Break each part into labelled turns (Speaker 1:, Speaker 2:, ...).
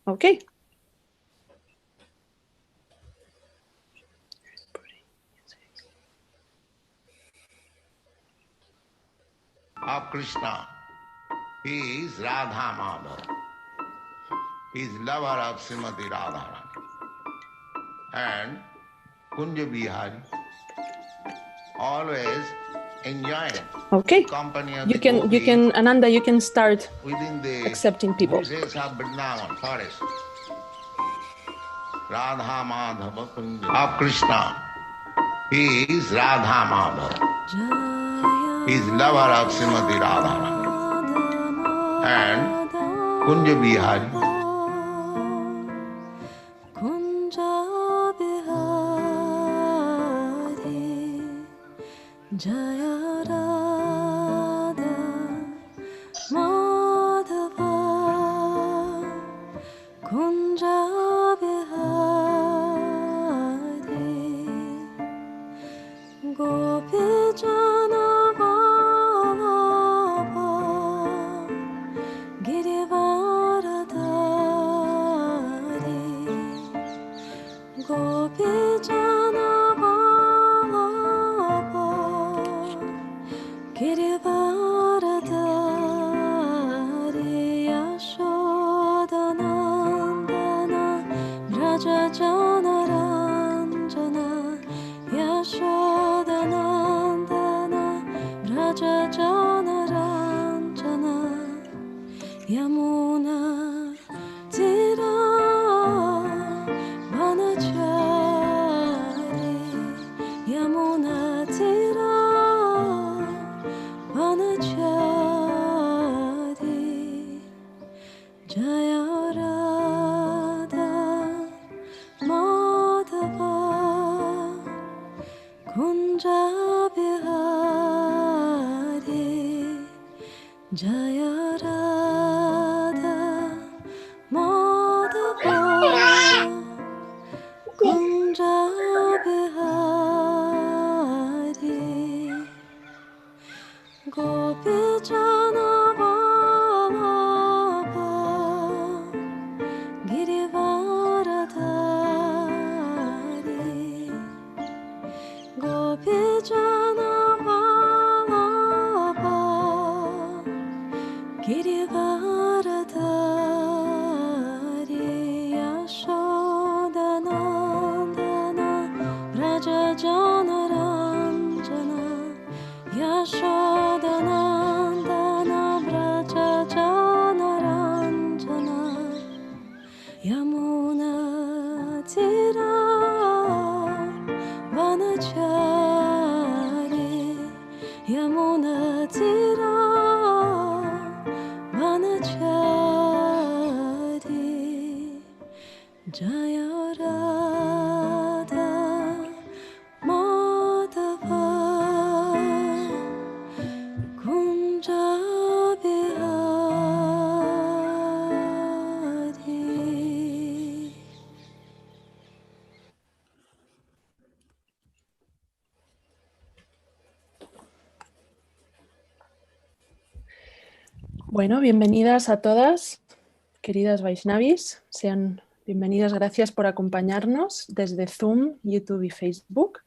Speaker 1: Okay.
Speaker 2: Of Krishna, he is Radha Madhava. He is lover of Srimati Radharani and Kunja Bihari, always enjoying
Speaker 1: Okay.
Speaker 2: the company of
Speaker 1: You can, Ananda, you can start
Speaker 2: within the
Speaker 1: accepting people.
Speaker 2: bushes of Vrindavan forest. Radha Madhava Kunja of Krishna, he is Radha Madhava. He is lover of Srimati Radharani and Kunja Bihari.
Speaker 3: Jaya Radha Madhava Kunja Bihari Gopi Jana Vallabha Girivaradhari Gopi Jana Girivaradhari Yashodanandana Vraja Janaranjana Yashodanandana Vraja Janaranjana Yamuna Tira Vanachari Yamuna Tira Vanachari Jaya Radha Madhava Kunja Bihari Jaya Radha Madhava Kunja Bihari Gopi Jana Vallabha Girivaradhari Gopi Jana Vallabha Girivaradhari Yashodanandana Vraja Janaranjana Yashodanandana Vraja Janaranjana Yamuna Tira Vanachari Yamuna Tira Vanachari Jaya Radha Madhava Kunja Bihari.
Speaker 1: Bueno, bienvenidas a todas, queridas vaishnavis. Sean bienvenidas, gracias por acompañarnos desde Zoom, YouTube y Facebook.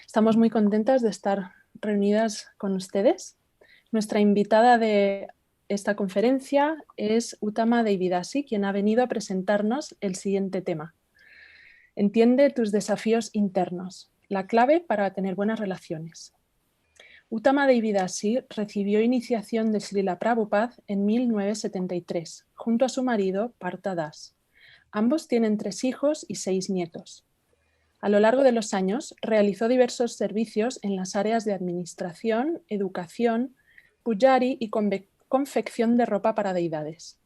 Speaker 1: Estamos muy contentas de estar reunidas con ustedes. Nuestra invitada de esta conferencia es Uttama Devi Dasi, quien ha venido a presentarnos el siguiente tema. Entiende tus desafíos internos, la clave para tener buenas relaciones. Uttama Devi Dasi recibió iniciación de Srila Prabhupada en 1973, junto a su marido, Parte. Ambos tienen 3 hijos y 6 nietos. A lo largo de los años, realizó diversos servicios en las áreas de administración, educación, pujari y confección de ropa para deidades.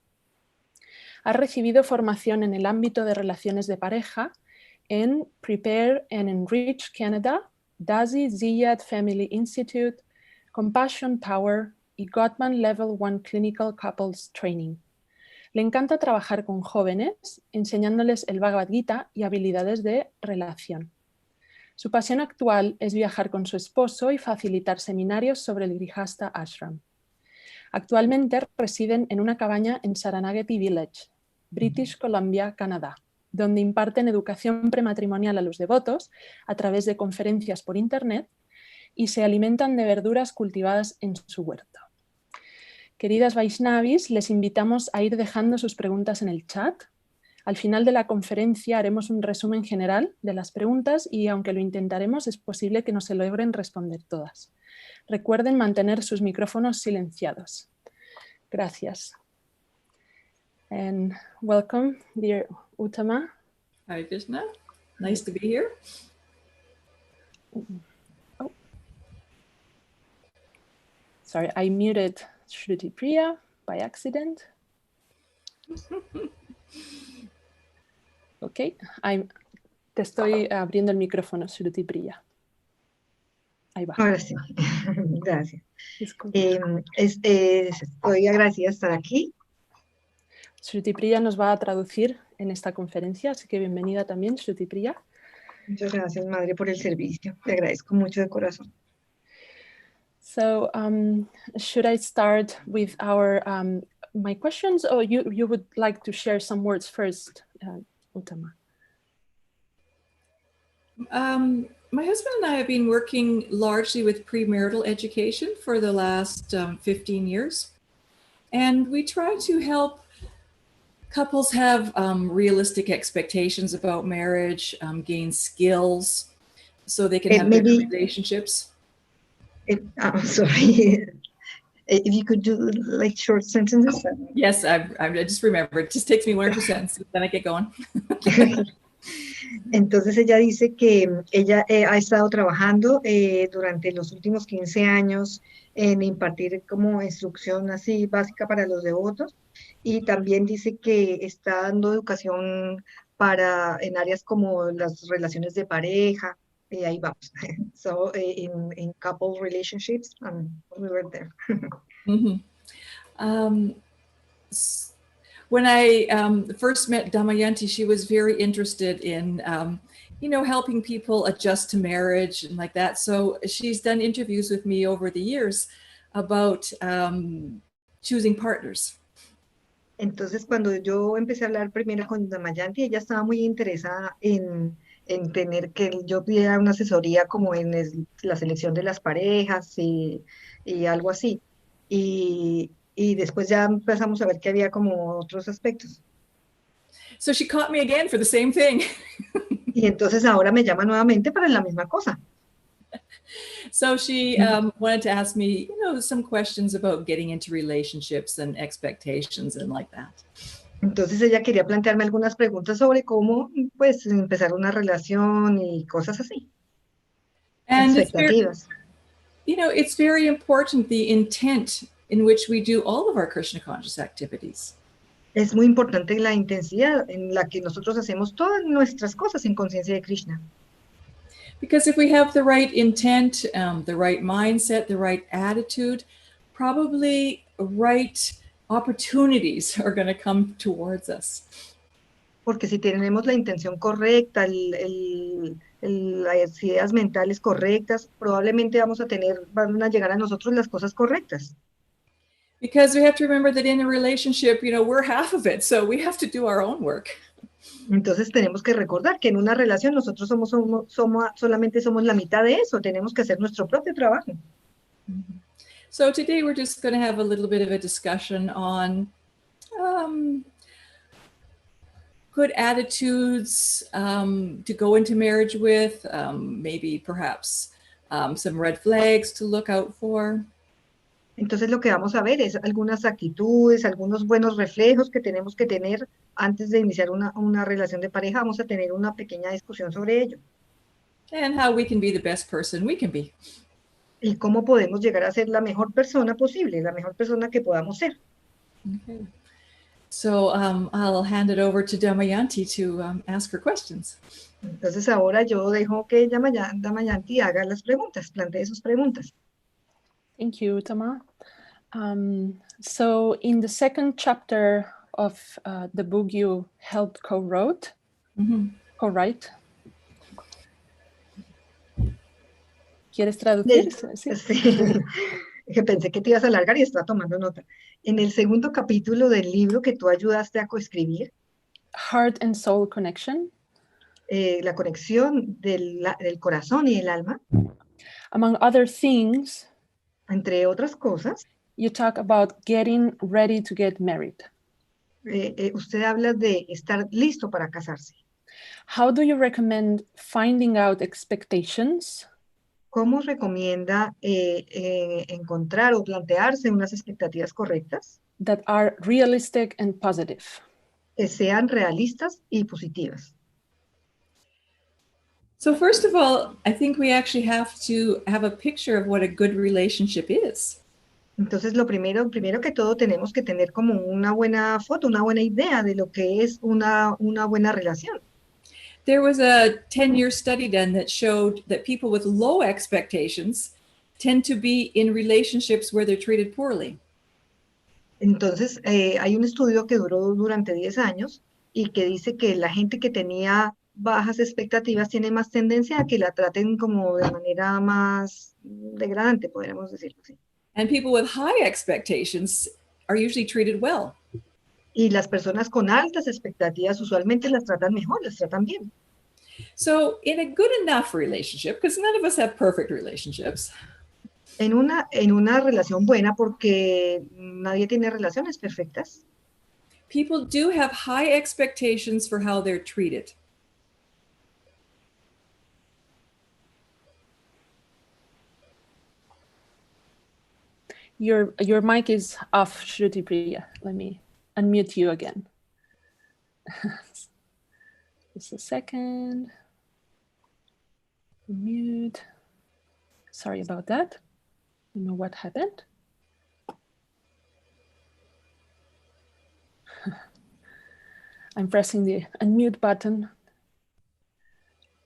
Speaker 1: Ha recibido formación en el ámbito de relaciones de pareja en Prepare and Enrich Canada, Dasi Ziyad Family Institute, Compassion Power y Gottman Level 1 Clinical Couples Training. Le encanta trabajar con jóvenes, enseñándoles el Bhagavad Gita y habilidades de relación. Su pasión actual es viajar con su esposo y facilitar seminarios sobre el Grihastha Ashram. Actualmente residen en una cabaña en Saranagati Village, British Columbia, Canadá, donde imparten educación prematrimonial a los devotos a través de conferencias por internet y se alimentan de verduras cultivadas en su huerto. Queridas vaishnavis, les invitamos a ir dejando sus preguntas en el chat. Al final de la conferencia haremos un resumen general de las preguntas y aunque lo intentaremos es posible que no se logren responder todas. Recuerden mantener sus micrófonos silenciados. Gracias. And welcome, dear Uttama.
Speaker 4: Hare Krishna. Nice to be here.
Speaker 1: Oh. Sorry, I muted Shruti Priya by accident. Ok, te estoy abriendo el micrófono, Shruti Priya. Ahí va.
Speaker 5: Ahora sí, gracias.
Speaker 1: Disculpa.
Speaker 5: Estoy agradecida de estar aquí.
Speaker 1: Shruti Priya nos va a traducir en esta conferencia, así que bienvenida también, Shruti Priya.
Speaker 5: Muchas gracias, Madre, por el servicio. Te agradezco mucho de corazón.
Speaker 1: So, should I start with my questions, or you would like to share some words first, Uttama?
Speaker 4: My husband and I have been working largely with premarital education for the last 15 years. And we try to help couples have realistic expectations about marriage, gain skills, so they can have better relationships.
Speaker 5: I'm sorry. If you could do like short sentences.
Speaker 4: Yes, I just remember. It just takes me 1 or 2 sentences, then I get going.
Speaker 5: Entonces ella dice que ella ha estado trabajando durante los últimos 15 años en impartir como instrucción así básica para los devotos y también dice que está dando educación en áreas como las relaciones de pareja. Ahí vamos. So in couple relationships, we were there.
Speaker 4: Mm-hmm. When I first met Damayanti, she was very interested in, helping people adjust to marriage and like that. So she's done interviews with me over the years about choosing partners.
Speaker 5: Entonces, cuando yo empecé a hablar primero con Damayanti, ella estaba muy interesada en tener que yo pidiera una asesoría como en la selección de las parejas y algo así. Y después ya empezamos a ver que había como otros aspectos.
Speaker 4: So she caught me again for the same thing.
Speaker 5: Y entonces ahora me llama nuevamente para la misma cosa.
Speaker 4: So she wanted to ask me, some questions about getting into relationships and expectations and like that.
Speaker 5: Entonces ella quería plantearme algunas preguntas sobre cómo, pues, empezar una relación y cosas así.
Speaker 4: And
Speaker 5: expectativas.
Speaker 4: It's very important, the intent in which we do all of our Krishna conscious activities.
Speaker 5: Es muy importante la intensidad en la que nosotros hacemos todas nuestras cosas en conciencia de Krishna.
Speaker 4: Because if we have the right intent, the right mindset, the right attitude, probably right opportunities are going to come towards us.
Speaker 5: Porque si tenemos la intención correcta, las ideas mentales correctas, probablemente van a llegar a nosotros las cosas correctas.
Speaker 4: Because we have to remember that in a relationship, we're half of it, so we have to do our own work.
Speaker 5: Entonces tenemos que recordar que en una relación nosotros solamente somos la mitad de eso, tenemos que hacer nuestro propio trabajo.
Speaker 4: So today we're just going to have a little bit of a discussion on good attitudes to go into marriage with, maybe perhaps some red flags to look out for.
Speaker 5: Entonces lo que vamos a ver es algunas actitudes, algunos buenos reflejos que tenemos que tener antes de iniciar una relación de pareja. Vamos a tener una pequeña discusión sobre ello.
Speaker 4: And how we can be the best person we can be.
Speaker 5: Y cómo podemos llegar a ser la mejor persona posible, la mejor persona que podamos ser.
Speaker 4: Okay. So I'll hand it over to Damayanti to ask her questions.
Speaker 5: Entonces ahora yo dejo que Damayanti haga las preguntas, plantee sus preguntas.
Speaker 1: Thank you, Uttama. So in the second chapter of the book you helped co-write, ¿quieres traducir?
Speaker 5: Sí. Que pensé que te ibas a alargar y estaba tomando nota. En el segundo capítulo del libro que tú ayudaste a coescribir,
Speaker 1: heart and soul connection.
Speaker 5: La conexión del corazón y del alma.
Speaker 1: Among other things,
Speaker 5: Entre otras cosas,
Speaker 1: you talk about getting ready to get married.
Speaker 5: usted habla de estar listo para casarse.
Speaker 1: How do you recommend finding out expectations
Speaker 5: ¿Cómo recomienda encontrar o plantearse unas expectativas correctas
Speaker 1: that are realistic and positive?
Speaker 5: que sean realistas y positivas?
Speaker 4: So first of all, I think we actually have to have a picture of what a good relationship is.
Speaker 5: Entonces, lo primero que todo, tenemos que tener como una buena foto, una buena idea de lo que es una buena relación.
Speaker 4: There was a 10-year study done that showed that people with low expectations tend to be in relationships where they're treated poorly.
Speaker 5: Entonces, hay un estudio que duró durante 10 años y que dice que la gente que tenía bajas expectativas tiene más tendencia a que la traten como de manera más degradante, podríamos decirlo así.
Speaker 4: And people with high expectations are usually treated well.
Speaker 5: Y las personas con altas expectativas usualmente las tratan mejor, las tratan bien.
Speaker 4: So in a good enough relationship, because none of us have perfect relationships,
Speaker 5: En una relación buena, porque nadie tiene relaciones perfectas,
Speaker 4: people do have high expectations for how they're treated.
Speaker 1: Your mic is off, Shruti Priya. Let me unmute you again. Just a second. Mute. Sorry about that. I don't know what happened. I'm pressing the unmute button.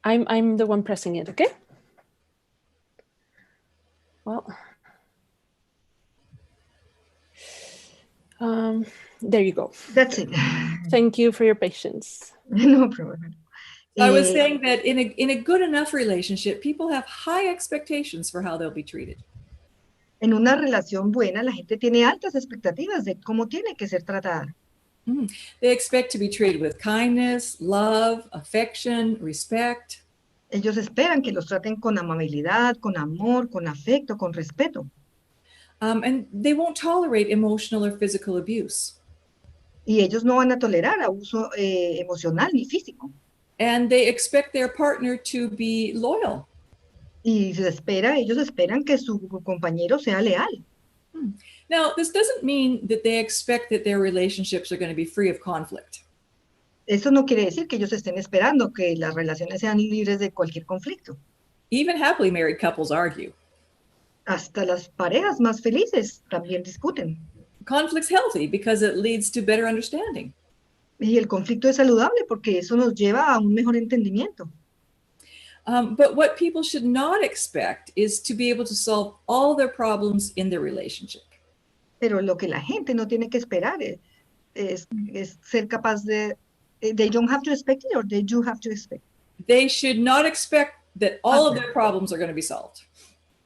Speaker 1: I'm the one pressing it, okay? Well, there you go.
Speaker 5: that's it.
Speaker 1: Thank you for your patience.
Speaker 5: No problem.
Speaker 4: I was saying that in a good enough relationship, people have high expectations for how they'll be treated.
Speaker 5: En una relación buena, la gente tiene altas expectativas de cómo tiene que ser tratada.
Speaker 4: They expect to be treated with kindness, love, affection, respect.
Speaker 5: Ellos esperan que los traten con amabilidad, con amor, con afecto, con respeto.
Speaker 4: And they won't tolerate emotional or physical abuse.
Speaker 5: Y ellos no van a tolerar abuso emocional ni físico.
Speaker 4: And they expect their partner to be loyal.
Speaker 5: Y ellos esperan que su compañero sea leal.
Speaker 4: Now, this doesn't mean that they expect that their relationships are going to be free of conflict.
Speaker 5: Eso no quiere decir que ellos estén esperando que las relaciones sean libres de cualquier conflicto.
Speaker 4: Even happily married couples argue.
Speaker 5: Hasta las parejas más felices también discuten.
Speaker 4: Conflict's healthy because it leads to better understanding.
Speaker 5: Y el conflicto es saludable porque eso nos lleva a un mejor entendimiento.
Speaker 4: But what people should not expect is to be able to solve all their problems in their relationship.
Speaker 5: Pero lo que la gente no tiene que esperar es ser capaz de... They don't have to expect it, or they do have to expect.
Speaker 4: They should not expect that all of their problems are going to be solved.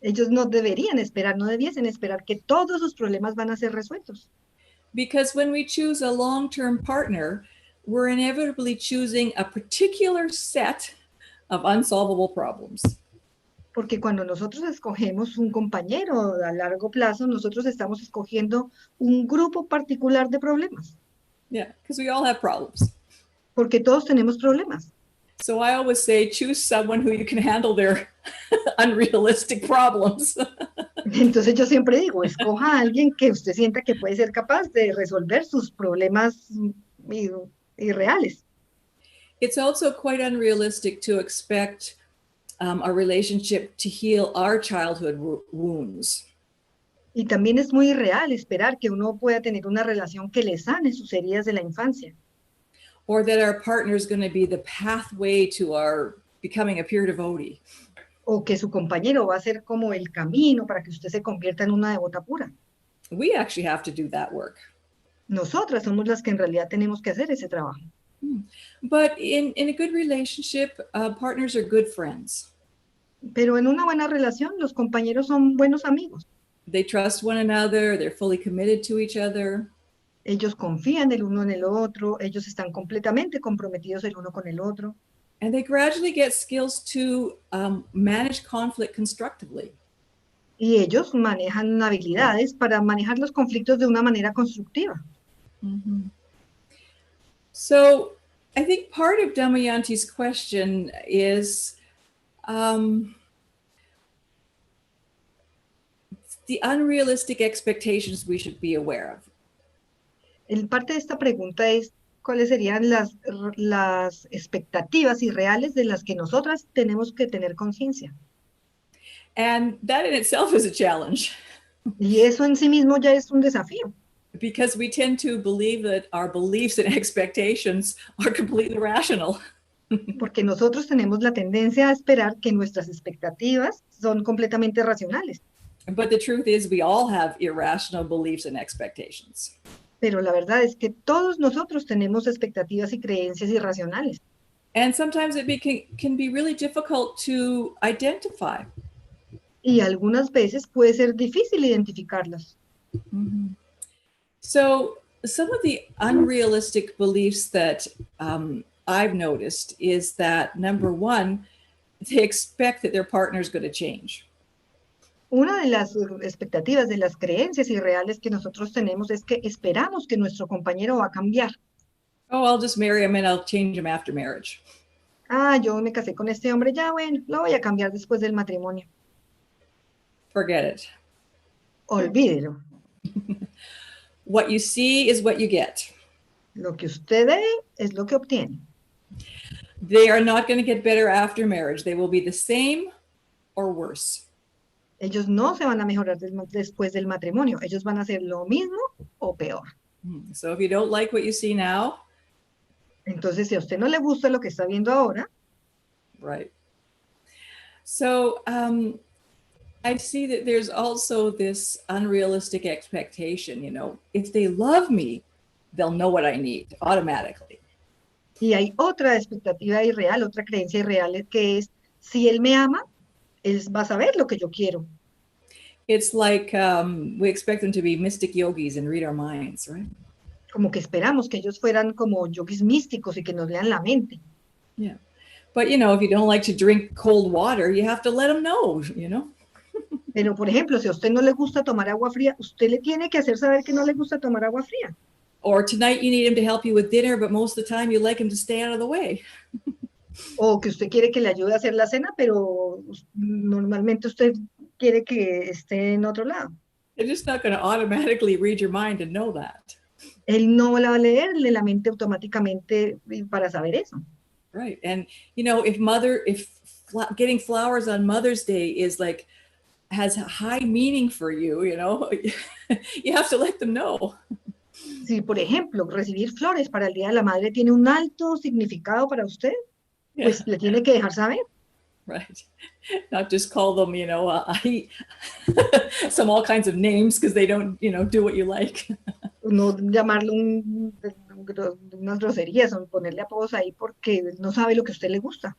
Speaker 5: Ellos no deberían esperar, no debiesen esperar que todos sus problemas van a ser resueltos.
Speaker 4: Because when we choose a long-term partner, we're inevitably choosing a particular set of unsolvable problems.
Speaker 5: Porque cuando nosotros escogemos un compañero a largo plazo, nosotros estamos escogiendo un grupo particular de problemas.
Speaker 4: Yeah, because we all have problems.
Speaker 5: Porque todos tenemos problemas.
Speaker 4: So I always say, choose someone who you can handle their unrealistic problems.
Speaker 5: Entonces yo siempre digo, escoja a alguien que usted sienta que puede ser capaz de resolver sus problemas irreales.
Speaker 4: It's also quite unrealistic to expect a relationship to heal our childhood wounds.
Speaker 5: Y también es muy irreal esperar que uno pueda tener una relación que le sane sus heridas de la infancia.
Speaker 4: Or that our partner is going to be the pathway to our becoming a pure devotee.
Speaker 5: O que su compañero va a ser como el camino para que usted se convierta en una devota pura.
Speaker 4: We actually have to do that work.
Speaker 5: Nosotras somos las que en realidad tenemos que hacer ese trabajo.
Speaker 4: But in a good relationship, partners are good friends.
Speaker 5: Pero en una buena relación, los compañeros son buenos amigos.
Speaker 4: They trust one another. They're fully committed to each other.
Speaker 5: Ellos confían el uno en el otro, ellos están completamente comprometidos el uno con el otro.
Speaker 4: And they gradually get skills to manage conflict constructively.
Speaker 5: Y ellos manejan habilidades para manejar los conflictos de una manera constructiva.
Speaker 4: Mm-hmm. So I think part of Damayanti's question is the unrealistic expectations we should be aware of.
Speaker 5: El parte de esta pregunta es, ¿cuáles serían las expectativas irreales de las que nosotras tenemos que tener conciencia?
Speaker 4: And that in itself is a challenge.
Speaker 5: Y eso en sí mismo ya es un desafío.
Speaker 4: Because we tend to believe that our beliefs and expectations are completely rational.
Speaker 5: Porque nosotros tenemos la tendencia a esperar que nuestras expectativas son completamente racionales.
Speaker 4: But the truth is we all have irrational beliefs and expectations.
Speaker 5: Pero la verdad es que todos nosotros tenemos expectativas y creencias irracionales.
Speaker 4: And sometimes it can be really difficult to identify.
Speaker 5: Y algunas veces puede ser difícil identificarlas.
Speaker 4: Mm-hmm. So some of the unrealistic beliefs that I've noticed is that, number one, they expect that their partner is going to change.
Speaker 5: Una de las expectativas, de las creencias irreales que nosotros tenemos es que esperamos que nuestro compañero va a cambiar.
Speaker 4: Oh, I'll just marry him and I'll change him after marriage.
Speaker 5: Ah, yo me casé con este hombre, ya bueno, lo voy a cambiar después del matrimonio.
Speaker 4: Forget it.
Speaker 5: Olvídelo.
Speaker 4: What you see is what you get.
Speaker 5: Lo que usted ve es lo que obtiene.
Speaker 4: They are not going to get better after marriage. They will be the same or worse.
Speaker 5: Ellos no se van a mejorar después del matrimonio. Ellos van a hacer lo mismo o peor.
Speaker 4: So if you don't like what you see now.
Speaker 5: Entonces, si a usted no le gusta lo que está viendo ahora.
Speaker 4: Right. So I see that there's also this unrealistic expectation, you know, if they love me, they'll know what I need automatically.
Speaker 5: Y hay otra expectativa irreal, otra creencia irreal que es, si él me ama, él va a saber lo que yo quiero.
Speaker 4: It's like we expect them to be mystic yogis and read our minds, right?
Speaker 5: Como que esperamos que ellos fueran como yogis místicos y que nos lean la mente.
Speaker 4: Yeah. But, you know, if you don't like to drink cold water, you have to let them know, you know?
Speaker 5: Pero, por ejemplo, si a usted no le gusta tomar agua fría, usted le tiene que hacer saber que no le gusta tomar agua fría.
Speaker 4: Or tonight you need him to help you with dinner, but most of the time you like him to stay out of the way.
Speaker 5: O que usted quiere que le ayude a hacer la cena, pero normalmente usted quiere que esté en otro lado.
Speaker 4: They're just not going to automatically read your mind and know that.
Speaker 5: Él no la va a leerle la mente automáticamente para saber eso.
Speaker 4: Right. And, you know, if getting flowers on Mother's Day is like, has high meaning for you, you know, you have to let them know.
Speaker 5: Si, por ejemplo, recibir flores para el Día de la Madre tiene un alto significado para usted, pues le tiene que dejar saber.
Speaker 4: Right. Not just call them, you know, all kinds of names because they don't, you know, do what you like.
Speaker 5: No llamarle unas groserías o ponerle apodos ahí porque no sabe lo que a usted le gusta.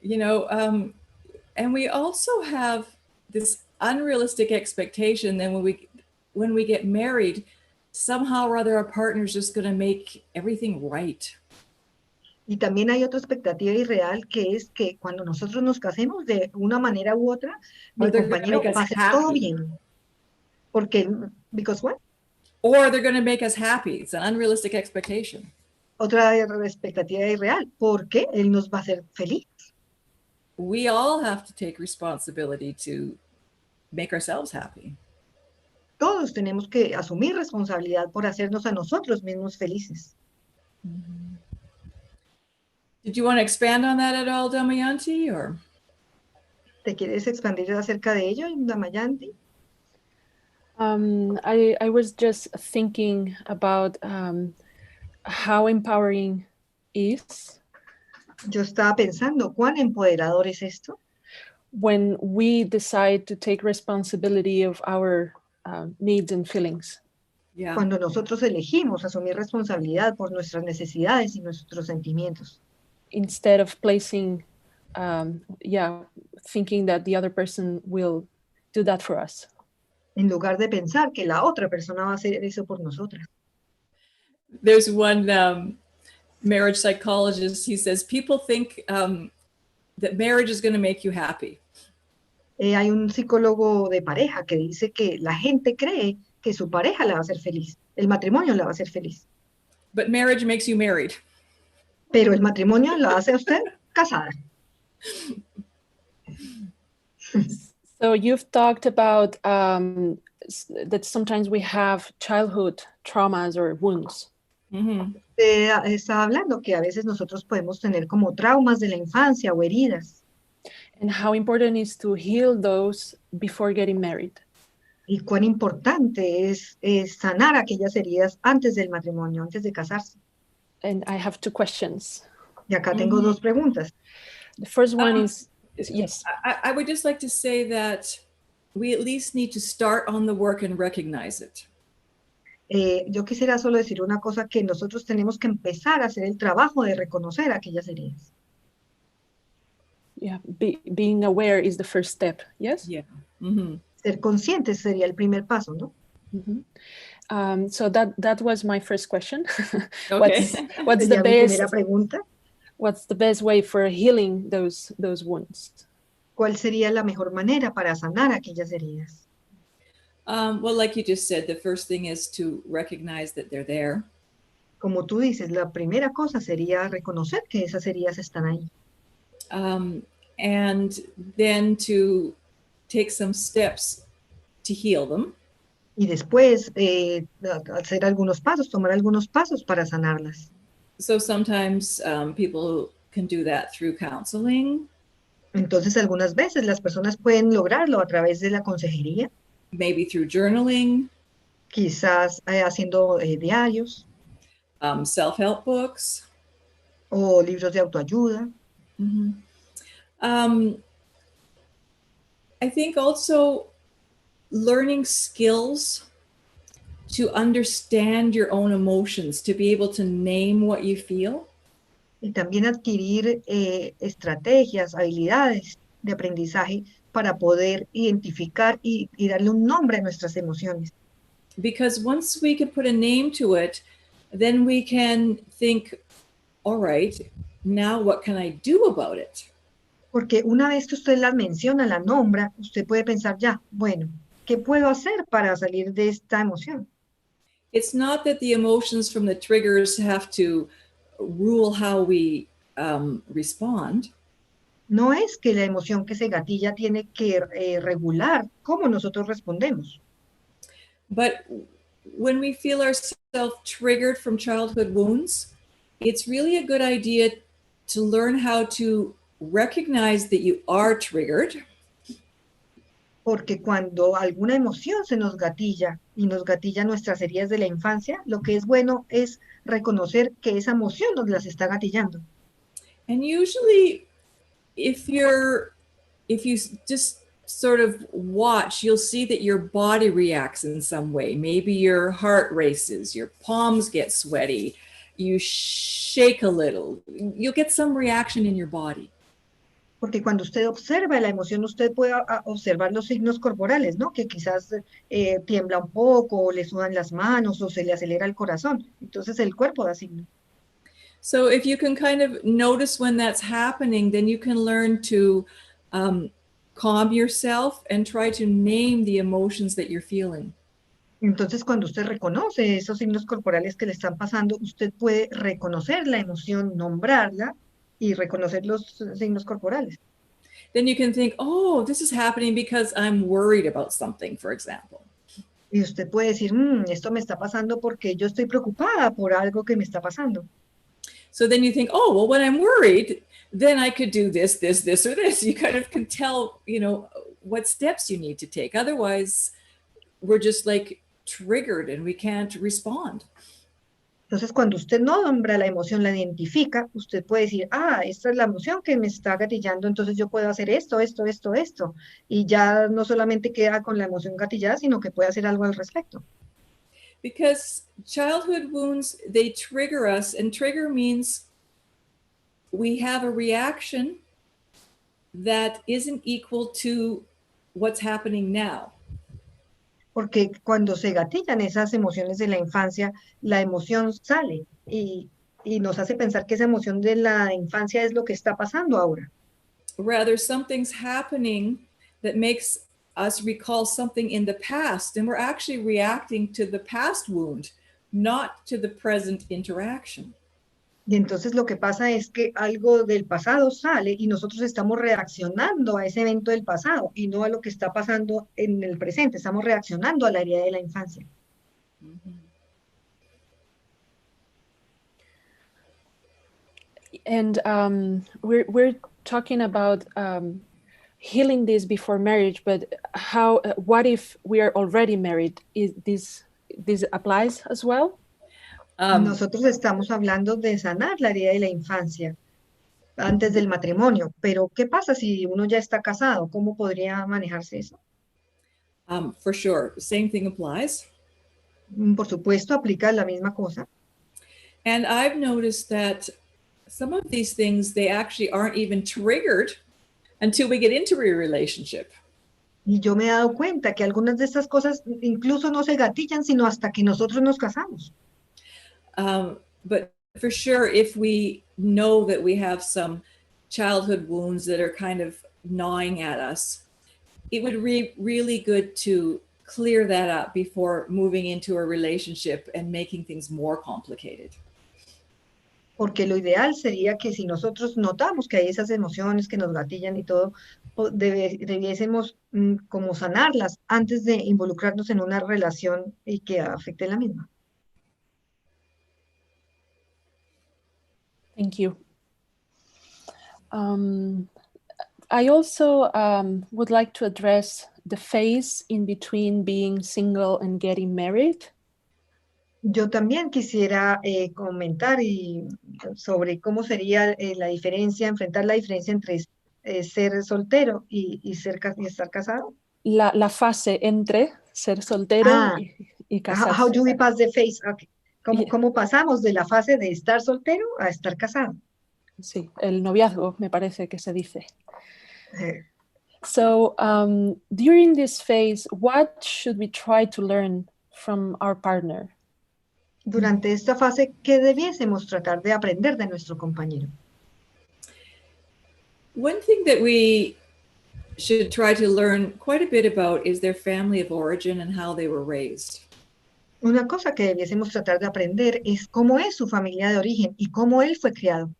Speaker 4: You know, and we also have this unrealistic expectation that when we get married, somehow or other our partner is just going to make everything right.
Speaker 5: Y también hay otra expectativa irreal que es que cuando nosotros nos casemos de una manera u otra, mi compañero va a hacer todo bien. Porque, because what?
Speaker 4: Or they're going to make us happy. It's an unrealistic expectation.
Speaker 5: Otra expectativa irreal, porque él nos va a hacer feliz.
Speaker 4: We all have to take responsibility to make ourselves happy.
Speaker 5: Todos tenemos que asumir responsabilidad por hacernos a nosotros mismos felices.
Speaker 4: Mm-hmm. Did you want to expand on that at all, Damayanti, or?
Speaker 5: ¿Te quieres expandir acerca de ello, Damayanti?
Speaker 1: I was just thinking about how empowering is.
Speaker 5: Yo estaba pensando, ¿cuán empoderador es esto?
Speaker 1: When we decide to take responsibility of our needs and feelings.
Speaker 4: Yeah.
Speaker 5: Cuando nosotros elegimos asumir responsabilidad por nuestras necesidades y nuestros sentimientos.
Speaker 1: Instead of placing, thinking that the other person will do that for us.
Speaker 5: en lugar de pensar que la otra persona va a hacer eso por nosotras.
Speaker 4: There's one marriage psychologist, he says, people think that marriage is going to make you happy.
Speaker 5: Hay un psicólogo de pareja que dice que la gente cree que su pareja la va a hacer feliz, el matrimonio la va a hacer feliz,
Speaker 4: But marriage makes you married.
Speaker 5: pero el matrimonio la hace a usted casada.
Speaker 1: So you've talked about that sometimes we have childhood traumas or wounds.
Speaker 4: Mm-hmm.
Speaker 5: Está hablando que a veces nosotros podemos tener como traumas de la infancia o heridas,
Speaker 1: And how important it is to heal those before getting married.
Speaker 5: y cuán importante es sanar aquellas heridas antes del matrimonio, antes de casarse.
Speaker 1: And I have two questions.
Speaker 5: Y acá tengo dos preguntas.
Speaker 1: The first one is yes.
Speaker 4: I would just like to say that we at least need to start on the work and recognize it.
Speaker 5: Yo quisiera solo decir una cosa, que nosotros tenemos que empezar a hacer el trabajo de reconocer aquellas heridas.
Speaker 1: Yeah, being aware is the first step. Yes.
Speaker 4: Yeah. Mm-hmm.
Speaker 5: Ser conscientes sería el primer paso, ¿no?
Speaker 1: Mm-hmm. So that was my first question.
Speaker 4: Okay.
Speaker 1: What's the
Speaker 5: Sería mi
Speaker 1: best?
Speaker 5: primera pregunta.
Speaker 1: What's the best way for healing those wounds?
Speaker 5: ¿Cuál sería la mejor manera para sanar aquellas heridas?
Speaker 4: Well, like you just said, the first thing is to recognize that they're there.
Speaker 5: Como tú dices, la primera cosa sería reconocer que esas heridas están ahí.
Speaker 4: And then to take some steps to heal them.
Speaker 5: Y después hacer algunos pasos, tomar algunos pasos para sanarlas.
Speaker 4: So sometimes people can do that through counseling.
Speaker 5: Entonces, algunas veces las personas pueden lograrlo a través de la consejería,
Speaker 4: Maybe through journaling,
Speaker 5: quizás haciendo diarios
Speaker 4: self-help books.
Speaker 5: o libros de autoayuda.
Speaker 4: Mm-hmm. I think also learning skills to understand your own emotions, to be able to name what you feel.
Speaker 5: Y también adquirir estrategias, habilidades de aprendizaje para poder identificar y darle un nombre a nuestras emociones.
Speaker 4: Because once we can put a name to it, then we can think, all right, now what can I do about it?
Speaker 5: Porque una vez que usted las menciona, la nombra, usted puede pensar ya, bueno, ¿qué puedo hacer para salir de esta emoción?
Speaker 4: It's not that the emotions from the triggers have to rule how we respond.
Speaker 5: No es que la emoción que se gatilla tiene que regular cómo nosotros respondemos.
Speaker 4: But when we feel ourselves triggered from childhood wounds, it's really a good idea to learn how to recognize that you are triggered.
Speaker 5: Porque cuando alguna emoción se nos gatilla y nos gatilla nuestras heridas de la infancia, lo que es bueno es reconocer que esa emoción nos las está gatillando.
Speaker 4: And usually if you just sort of watch, you'll see that your body reacts in some way. Maybe your heart races, your palms get sweaty, you shake a little. You'll get some reaction in your body.
Speaker 5: Porque cuando usted observa la emoción, usted puede observar los signos corporales, ¿no? Que quizás tiembla un poco, o le sudan las manos, o se le acelera el corazón. Entonces el cuerpo da signos.
Speaker 4: So if you can kind of notice when that's happening, then you can learn to calm yourself and try to name the emotions that you're feeling.
Speaker 5: Entonces, cuando usted reconoce esos signos corporales que le están pasando, usted puede reconocer la emoción, nombrarla y reconocer los signos corporales.
Speaker 4: Then you can think, oh, this is happening because I'm worried about something, for example.
Speaker 5: Y usted puede decir, esto me está pasando porque yo estoy preocupada por algo que me está pasando.
Speaker 4: So then you think, oh, well, when I'm worried, then I could do this, this, this, or this. You kind of can tell, what steps you need to take. Otherwise, we're just like triggered and we can't respond.
Speaker 5: Entonces, cuando usted no nombra la emoción, la identifica, usted puede decir, esta es la emoción que me está gatillando, entonces yo puedo hacer esto, esto, esto, esto. Y ya no solamente queda con la emoción gatillada, sino que puede hacer algo al respecto.
Speaker 4: Because childhood wounds, they trigger us, and trigger means we have a reaction that isn't equal to what's happening now.
Speaker 5: porque cuando se gatillan esas emociones de la infancia, la emoción sale y nos hace pensar que esa emoción de la infancia es lo que está pasando ahora.
Speaker 4: Rather, something's happening that makes us recall something in the past, and we're actually reacting to the past wound, not to the present interaction.
Speaker 5: Y entonces lo que pasa es que algo del pasado sale y nosotros estamos reaccionando a ese evento del pasado y no a lo que está pasando en el presente. Estamos reaccionando a la herida de la infancia.
Speaker 1: And we're talking about healing this before marriage, but what if we are already married? This applies as well?
Speaker 5: Nosotros estamos hablando de sanar la herida de la infancia antes del matrimonio, pero ¿qué pasa si uno ya está casado? ¿Cómo podría manejarse eso?
Speaker 4: For sure, same thing applies.
Speaker 5: Por supuesto, aplica la misma cosa.
Speaker 4: And I've noticed that some of these things, they actually aren't even triggered until we get into a relationship.
Speaker 5: Y yo me he dado cuenta que algunas de estas cosas incluso no se gatillan, sino hasta que nosotros nos casamos.
Speaker 4: But for sure, if we know that we have some childhood wounds that are kind of gnawing at us, it would be really good to clear that up before moving into a relationship and making things more complicated.
Speaker 5: Porque lo ideal sería que si nosotros notamos que hay esas emociones que nos gatillan y todo, debiésemos como sanarlas antes de involucrarnos en una relación y que afecte la misma.
Speaker 1: Thank you. I also would like to address the phase in between being single and getting married.
Speaker 5: Yo también quisiera comentar sobre cómo sería la diferencia, enfrentar la diferencia entre ser soltero y estar casado.
Speaker 1: La fase entre ser soltero y casarse.
Speaker 5: How do we pass the phase? Okay.
Speaker 1: Yeah.
Speaker 5: ¿Cómo pasamos de la fase de estar soltero a estar casado?
Speaker 1: Sí, el noviazgo me parece que se dice.
Speaker 5: Eh,
Speaker 1: So during this phase, what should we try to learn from our partner?
Speaker 5: Durante esta fase, ¿qué debiésemos tratar de aprender de nuestro compañero?
Speaker 4: One thing that we should try to learn quite a bit about is their family of origin and how they were raised.
Speaker 5: Una cosa que debiésemos tratar de aprender es cómo es su familia de origen y cómo él fue criado.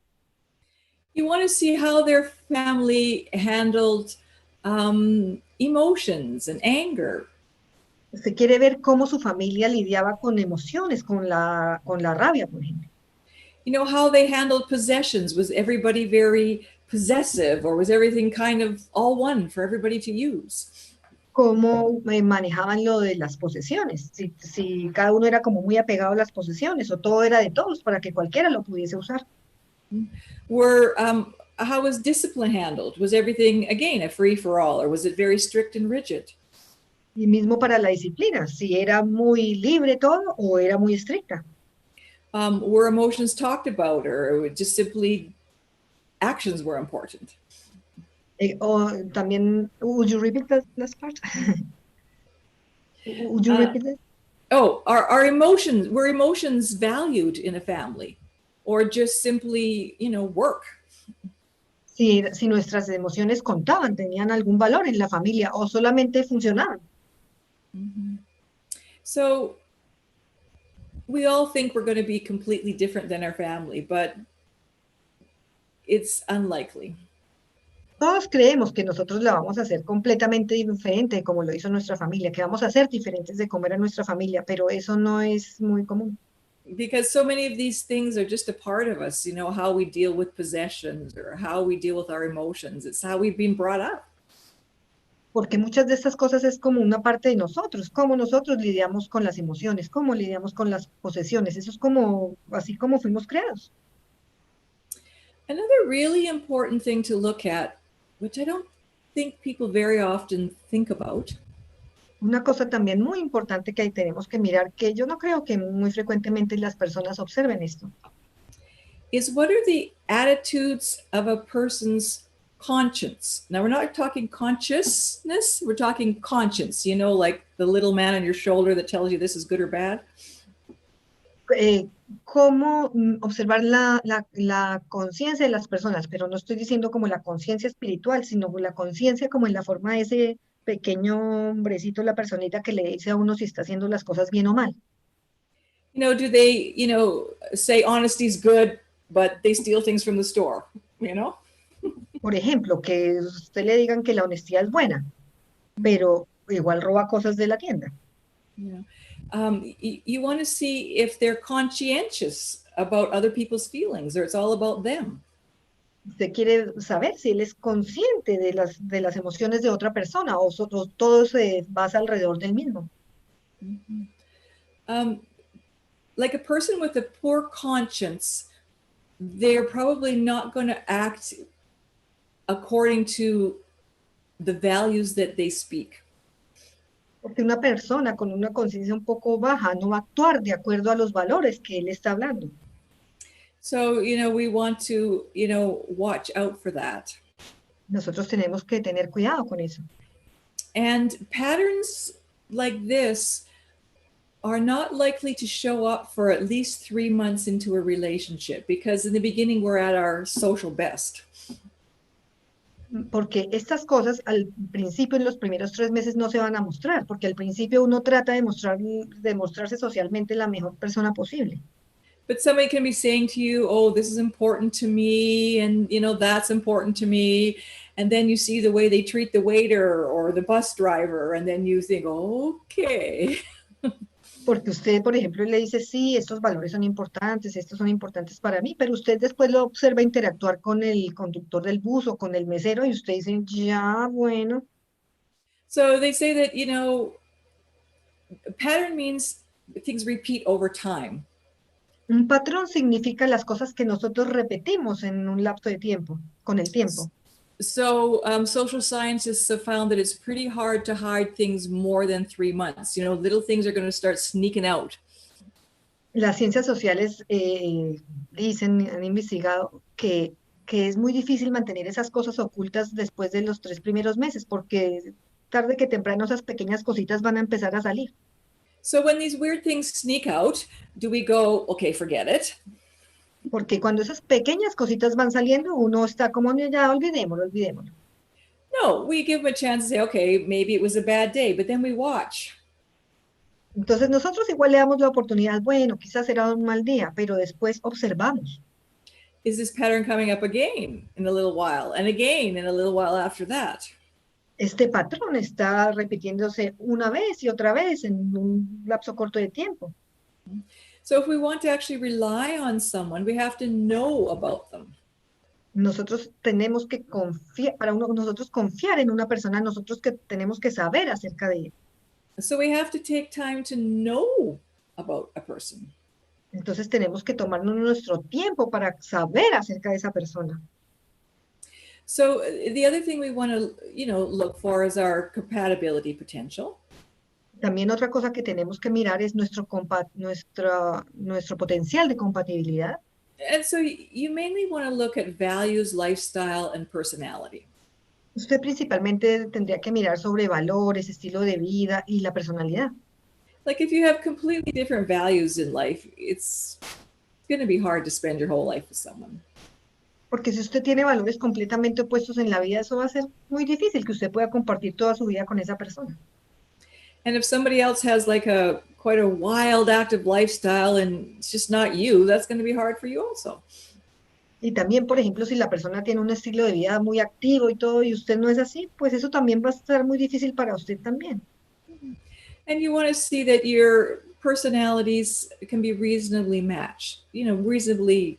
Speaker 4: You want to see how their family handled emotions and anger.
Speaker 5: Usted quiere ver cómo su familia lidiaba con emociones, con la rabia, por ejemplo.
Speaker 4: You know, how they handled possessions. Was everybody very possessive, or was everything kind of all one for everybody to use?
Speaker 5: Cómo manejaban lo de las posesiones, si cada uno era como muy apegado a las posesiones o todo era de todos para que cualquiera lo pudiese usar.
Speaker 4: How was discipline handled? Was everything, again, a free-for-all, or was it very strict and rigid?
Speaker 5: Y mismo para la disciplina, si era muy libre todo o era muy estricta.
Speaker 4: Were emotions talked about, or just simply actions were important?
Speaker 5: O también, would you repeat that last part? Would you repeat that?
Speaker 4: Were emotions valued in a family, or just simply, work?
Speaker 5: Si nuestras emociones contaban, tenían algún valor en la familia o solamente funcionaban.
Speaker 4: Mm-hmm. So we all think we're going to be completely different than our family, but it's unlikely.
Speaker 5: Todos creemos que nosotros la vamos a hacer completamente diferente como lo hizo nuestra familia, que vamos a ser diferentes de cómo era nuestra familia, pero eso no es muy común.
Speaker 4: Because so many of these things are just a part of us, how we deal with possessions or how we deal with our emotions. It's how we've been brought up.
Speaker 5: Porque muchas de estas cosas es como una parte de nosotros, cómo nosotros lidiamos con las emociones, cómo lidiamos con las posesiones. Eso es así como fuimos creados.
Speaker 4: Another really important thing to look at, which I don't think people very often think about.
Speaker 5: Una cosa también muy importante que tenemos que mirar, que yo no creo que muy frecuentemente las personas observen esto.
Speaker 4: Is what are the attitudes of a person's conscience. Now, we're not talking consciousness, we're talking conscience, you know, like the little man on your shoulder that tells you this is good or bad.
Speaker 5: Cómo observar la conciencia de las personas, pero no estoy diciendo como la conciencia espiritual, sino la conciencia como en la forma de ese pequeño hombrecito, la personita que le dice a uno si está haciendo las cosas bien o mal.
Speaker 4: You know, do they, you know, say honesty is good, but they steal things from the store, you know?
Speaker 5: Por ejemplo, que usted le digan que la honestidad es buena, pero igual roba cosas de la tienda.
Speaker 4: Yeah. You want to see if they're conscientious about other people's feelings, or it's all about them.
Speaker 5: Usted quiere saber si él es consciente de las emociones de otra persona o todo se basa alrededor del mismo.
Speaker 4: Like a person with a poor conscience, they're probably not going to act according to the values that they speak.
Speaker 5: Porque una persona con una conciencia un poco baja no va a actuar de acuerdo a los valores que él está hablando.
Speaker 4: So, you know, we want to, you know, watch out for that.
Speaker 5: Nosotros tenemos que tener cuidado con eso.
Speaker 4: And patterns like this are not likely to show up for at least 3 months into a relationship, because in the beginning we're at our social best.
Speaker 5: Porque estas cosas al principio, en los primeros 3 meses, no se van a mostrar, porque al principio uno trata de mostrarse socialmente la mejor persona posible.
Speaker 4: But somebody can be saying to you, oh, this is important to me, and you know, that's important to me. And then you see the way they treat the waiter or the bus driver, and then you think, okay.
Speaker 5: Porque usted, por ejemplo, le dice, sí, estos valores son importantes, estos son importantes para mí, pero usted después lo observa interactuar con el conductor del bus o con el mesero y usted dice, ya, bueno.
Speaker 4: So they say that, you know, pattern means things repeat over time.
Speaker 5: Un patrón significa las cosas que nosotros repetimos en un lapso de tiempo, con el tiempo.
Speaker 4: So social scientists have found that it's pretty hard to hide things more than 3 months. You know, little things are going to start sneaking out.
Speaker 5: Las ciencias sociales dicen, han investigado que es muy difícil mantener esas cosas ocultas después de los 3 primeros meses, porque tarde que temprano esas pequeñas cositas van a empezar a salir.
Speaker 4: So when these weird things sneak out, do we go, okay, forget it?
Speaker 5: Porque cuando esas pequeñas cositas van saliendo, uno está como, ya, olvidémoslo.
Speaker 4: No, we give them a chance to say, okay, maybe it was a bad day, but then we watch.
Speaker 5: Entonces nosotros igual le damos la oportunidad, bueno, quizás era un mal día, pero después observamos.
Speaker 4: Is this pattern coming up again in a little while, and again in a little while after that?
Speaker 5: Este patrón está repitiéndose una vez y otra vez en un lapso corto de tiempo.
Speaker 4: So if we want to actually rely on someone, we have to know about them.
Speaker 5: Nosotros tenemos que confiar, nosotros confiar en una persona, nosotros que tenemos que saber acerca de él.
Speaker 4: So we have to take time to know about a person.
Speaker 5: Entonces tenemos que tomarnos nuestro tiempo para saber acerca de esa persona.
Speaker 4: So the other thing we want to, you know, look for is our compatibility potential.
Speaker 5: También otra cosa que tenemos que mirar es nuestro potencial de compatibilidad.
Speaker 4: And so you mainly want to look at values, lifestyle, and personality.
Speaker 5: Usted principalmente tendría que mirar sobre valores, estilo de vida y la personalidad.
Speaker 4: Like if you have completely different values in life, it's going to be hard to spend your whole life with someone.
Speaker 5: Porque si usted tiene valores completamente opuestos en la vida, eso va a ser muy difícil que usted pueda compartir toda su vida con esa persona.
Speaker 4: And if somebody else has like quite a wild, active lifestyle and it's just not you, that's going to be hard for you also.
Speaker 5: Y también, por ejemplo, si la persona tiene un estilo de vida muy activo y todo, y usted no es así, pues eso también va a estar muy difícil para usted también.
Speaker 4: And you want to see that your personalities can be reasonably matched, you know, reasonably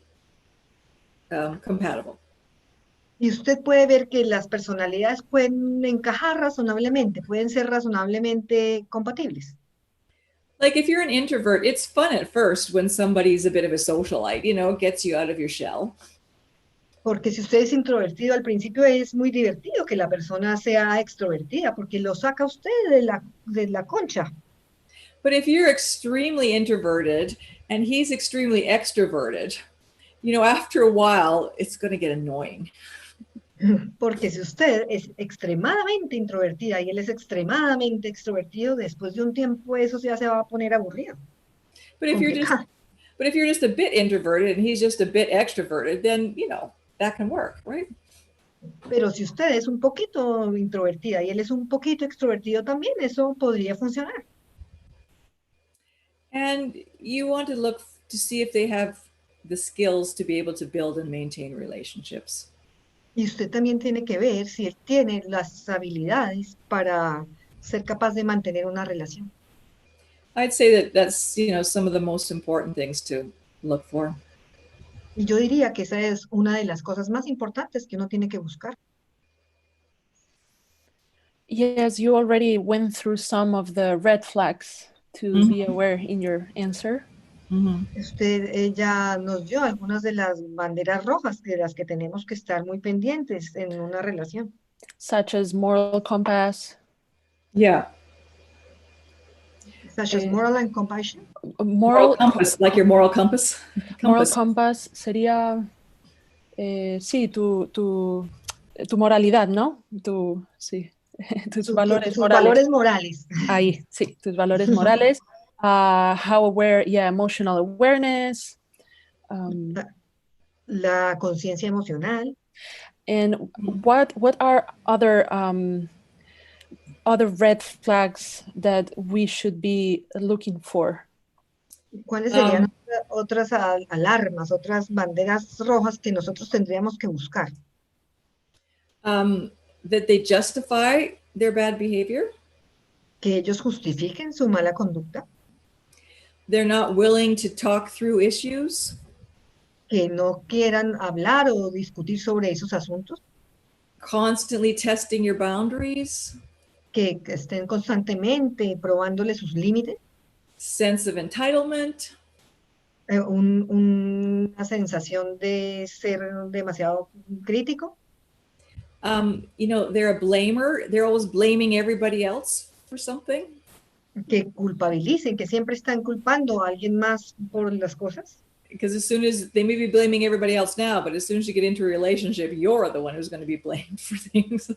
Speaker 4: compatible.
Speaker 5: Y usted puede ver que las personalidades pueden encajar razonablemente, pueden ser razonablemente compatibles.
Speaker 4: Like if you're an introvert, it's fun at first when somebody's a bit of a socialite, you know, it gets you out of your shell.
Speaker 5: Porque si usted es introvertido, al principio es muy divertido que la persona sea extrovertida, porque lo saca usted de la concha.
Speaker 4: But if you're extremely introverted and he's extremely extroverted, you know, after a while, it's going to get annoying.
Speaker 5: Porque si usted es extremadamente introvertida y él es extremadamente extrovertido, después de un tiempo eso ya se va a poner aburrido,
Speaker 4: But if you're just
Speaker 5: complicado.
Speaker 4: but if you're just a bit introverted and he's just a bit extroverted, then that can work, right?
Speaker 5: Pero si usted es un poquito introvertida y él es un poquito extrovertido también, eso podría funcionar.
Speaker 4: And you want to look to see if they have the skills to be able to build and maintain relationships.
Speaker 5: Y usted también tiene que ver si él tiene las habilidades para ser capaz de mantener una relación.
Speaker 4: I'd say that that's, some of the most important things to look for.
Speaker 5: Y yo diría que esa es una de las cosas más importantes que uno tiene que buscar.
Speaker 1: Yes, you already went through some of the red flags to be aware in your answer.
Speaker 5: Ella nos dio algunas de las banderas rojas de las que tenemos que estar muy pendientes en una relación.
Speaker 1: Such as moral compass.
Speaker 4: Yeah.
Speaker 5: Such as moral and compassion.
Speaker 4: Moral compass, like your moral compass.
Speaker 1: Moral compass sería, sí, tu moralidad, ¿no? Sí, tus valores
Speaker 5: sus
Speaker 1: morales.
Speaker 5: valores morales.
Speaker 1: Ahí, sí, tus valores morales. How aware, emotional awareness.
Speaker 5: La conciencia emocional.
Speaker 1: And what are other red flags that we should be looking for?
Speaker 5: ¿Cuáles serían otras alarmas, otras banderas rojas que nosotros tendríamos que buscar?
Speaker 4: That they justify their bad behavior.
Speaker 5: Que ellos justifiquen su mala conducta.
Speaker 4: They're not willing to talk through issues.
Speaker 5: Que no quieran hablar o discutir sobre esos asuntos.
Speaker 4: Constantly testing your boundaries.
Speaker 5: Que estén constantemente probándole sus límites.
Speaker 4: Sense of entitlement.
Speaker 5: Una sensación de ser demasiado crítico.
Speaker 4: They're a blamer. They're always blaming everybody else for something.
Speaker 5: Que culpabilicen, que siempre están culpando a alguien más por las cosas.
Speaker 4: Because as soon as they may be blaming everybody else now, but as soon as you get into a relationship, you're the one who's going to be blamed for things.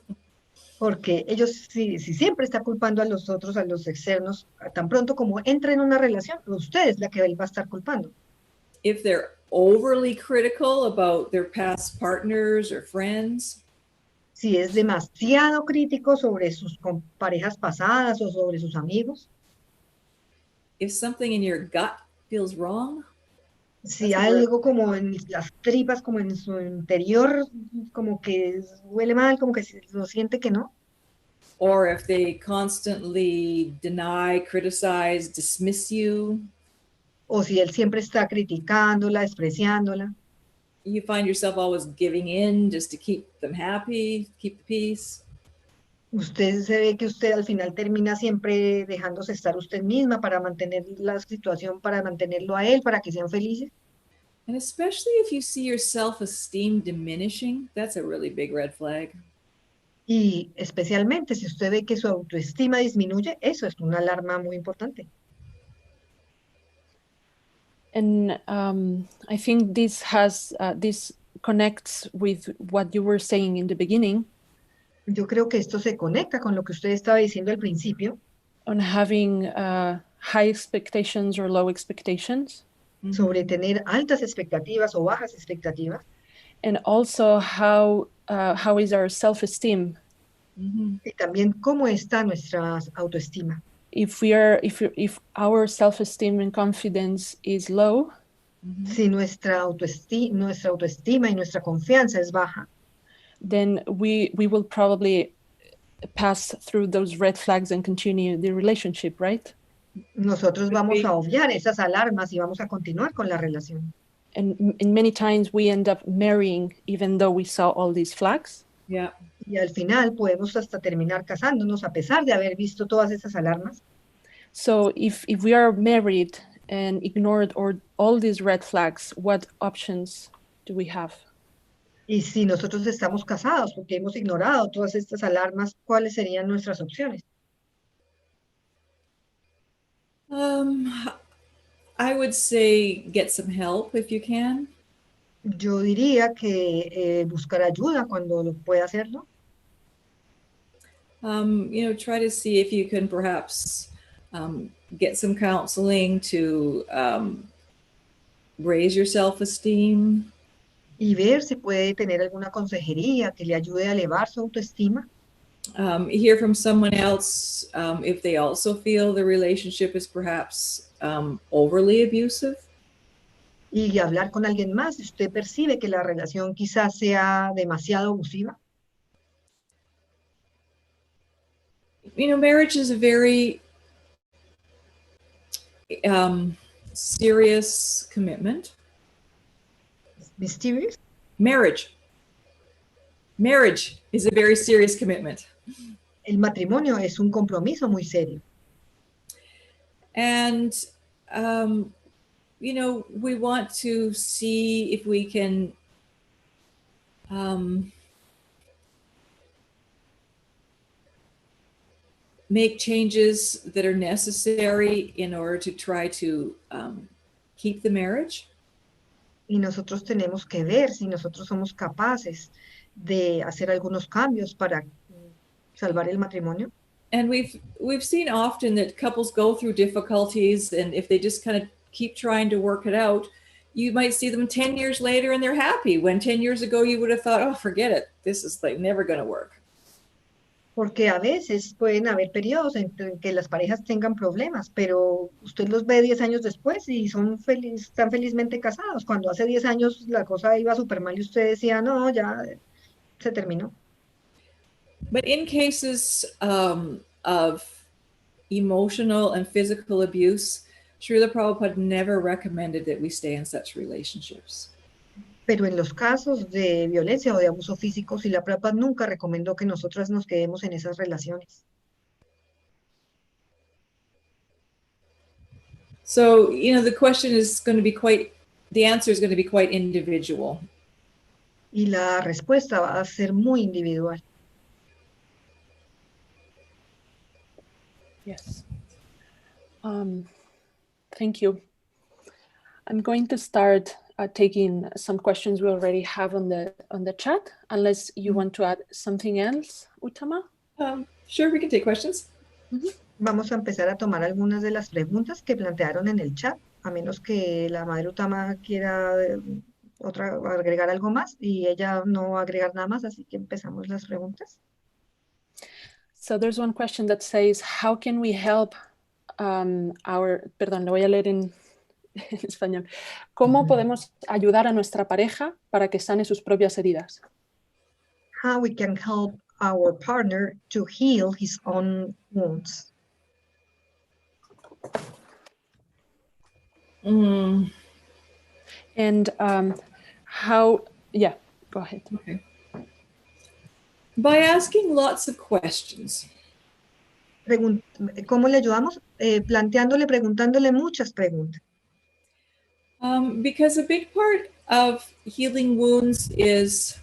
Speaker 5: Porque ellos, si siempre está culpando a los otros, a los externos, tan pronto como entra en una relación, usted es la que él va a estar culpando.
Speaker 4: If they're overly critical about their past partners or friends.
Speaker 5: Si es demasiado crítico sobre sus parejas pasadas o sobre sus amigos.
Speaker 4: If something in your gut feels wrong.
Speaker 5: Si algo como en las tripas, como en su interior, como que huele mal, como que lo siente que no.
Speaker 4: Or if they constantly deny, criticize, dismiss you.
Speaker 5: O si él siempre está criticándola, despreciándola.
Speaker 4: You find yourself always giving in just to keep them happy, keep the peace.
Speaker 5: Usted se ve que usted al final termina siempre dejándose estar usted misma para mantener la situación, para mantenerlo a él, para que sean felices.
Speaker 4: And especially if you see your self-esteem diminishing, that's a really big red flag.
Speaker 5: Y especialmente si usted ve que su autoestima disminuye, eso es una alarma muy importante.
Speaker 1: And I think this connects with what you were saying in the beginning.
Speaker 5: Yo creo que esto se conecta con lo que usted estaba diciendo al principio.
Speaker 1: On having high expectations or low expectations.
Speaker 5: Sobre tener altas expectativas o bajas expectativas.
Speaker 1: And also how is our self-esteem.
Speaker 5: Y también cómo está nuestra autoestima.
Speaker 1: If our self-esteem and confidence is low.
Speaker 5: Si nuestra autoestima y nuestra confianza es baja.
Speaker 1: Then we will probably pass through those red flags and continue the relationship, right?
Speaker 5: Nosotros vamos a obviar esas alarmas y vamos a continuar con la relación.
Speaker 1: And many times we end up marrying even though we saw all these flags.
Speaker 4: Yeah.
Speaker 5: Y al final podemos hasta terminar casándonos a pesar de haber visto todas esas alarmas.
Speaker 1: So if we are married and ignored all these red flags, what options do we have?
Speaker 5: Y si nosotros estamos casados porque hemos ignorado todas estas alarmas, ¿cuáles serían nuestras opciones?
Speaker 4: I would say get some help if you can.
Speaker 5: Yo diría que buscar ayuda cuando lo pueda hacerlo.
Speaker 4: Try to see if you can perhaps get some counseling to raise your self-esteem.
Speaker 5: Y ver si puede tener alguna consejería que le ayude a elevar su autoestima.
Speaker 4: Hear from someone else if they also feel the relationship is perhaps overly abusive.
Speaker 5: Y hablar con alguien más si usted percibe que la relación quizás sea demasiado abusiva.
Speaker 4: Marriage is a very serious commitment.
Speaker 5: Mysterious.
Speaker 4: Marriage is a very serious commitment.
Speaker 5: El matrimonio es un compromiso muy serio.
Speaker 4: And, we want to see if we can make changes that are necessary in order to try to keep the marriage.
Speaker 5: Y nosotros tenemos que ver si nosotros somos capaces de hacer algunos cambios para salvar el matrimonio.
Speaker 4: And we've seen often that couples go through difficulties, and if they just kind of keep trying to work it out, you might see them 10 years later and they're happy, when 10 years ago you would have thought, oh, forget it, this is like never going to work.
Speaker 5: Porque a veces pueden haber periodos en que las parejas tengan problemas, pero usted los ve 10 años después y están felizmente casados. Cuando hace 10 años la cosa iba súper mal y usted decía, no, ya se terminó.
Speaker 4: But in cases of emotional and physical abuse, Srila Prabhupada never recommended that we stay in such relationships.
Speaker 5: Pero en los casos de violencia o de abuso físico, Srila Prabhupada nunca recomendó que nosotras nos quedemos en esas relaciones.
Speaker 4: So, the answer is going to be quite individual.
Speaker 5: Y la respuesta va a ser muy individual.
Speaker 1: Yes. Thank you. I'm going to start taking some questions we already have on the chat, unless you want to add something else, Uttama?
Speaker 4: Sure, we can take questions.
Speaker 1: Mm-hmm.
Speaker 5: Vamos a empezar a tomar algunas de las preguntas que plantearon en el chat, a menos que la madre Uttama quiera agregar algo más, y ella no va a agregar nada más, así que empezamos las preguntas.
Speaker 1: So there's one question that says, how can we help perdón, lo voy a leer en español. ¿Cómo podemos ayudar a nuestra pareja para que sane sus propias heridas?
Speaker 5: How we can help our partner to heal his own wounds.
Speaker 1: And how, yeah, go ahead.
Speaker 4: Okay. By asking lots of questions.
Speaker 5: ¿Cómo le ayudamos? Preguntándole muchas preguntas.
Speaker 4: Because a big part of healing wounds is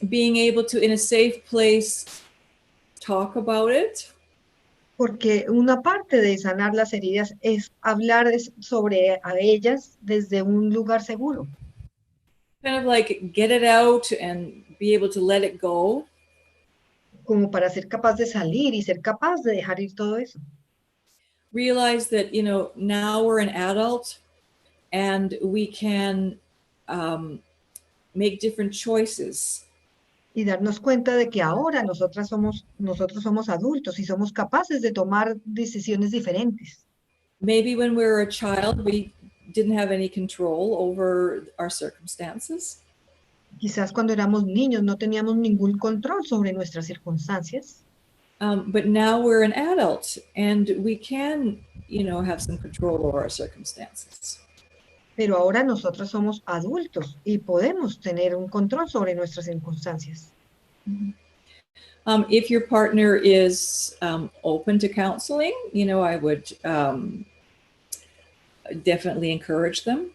Speaker 4: being able to, in a safe place, talk about it.
Speaker 5: Porque una parte de sanar las heridas es hablar sobre ellas desde un lugar seguro.
Speaker 4: Kind of like get it out and be able to let it go.
Speaker 5: Como para ser capaz de salir y ser capaz de dejar ir todo eso.
Speaker 4: Realize that, now we're an adult and we can make different choices.
Speaker 5: Y darnos cuenta de que ahora nosotros somos adultos y somos capaces de tomar decisiones diferentes.
Speaker 4: Maybe when we were a child, we didn't have any control over our circumstances.
Speaker 5: Quizás cuando éramos niños no teníamos ningún control sobre nuestras circunstancias.
Speaker 4: But now we're an adult and we can, have some control over our circumstances.
Speaker 5: Pero ahora nosotros somos adultos y podemos tener un control sobre nuestras circunstancias.
Speaker 4: If your partner is open to counseling, I would definitely encourage them.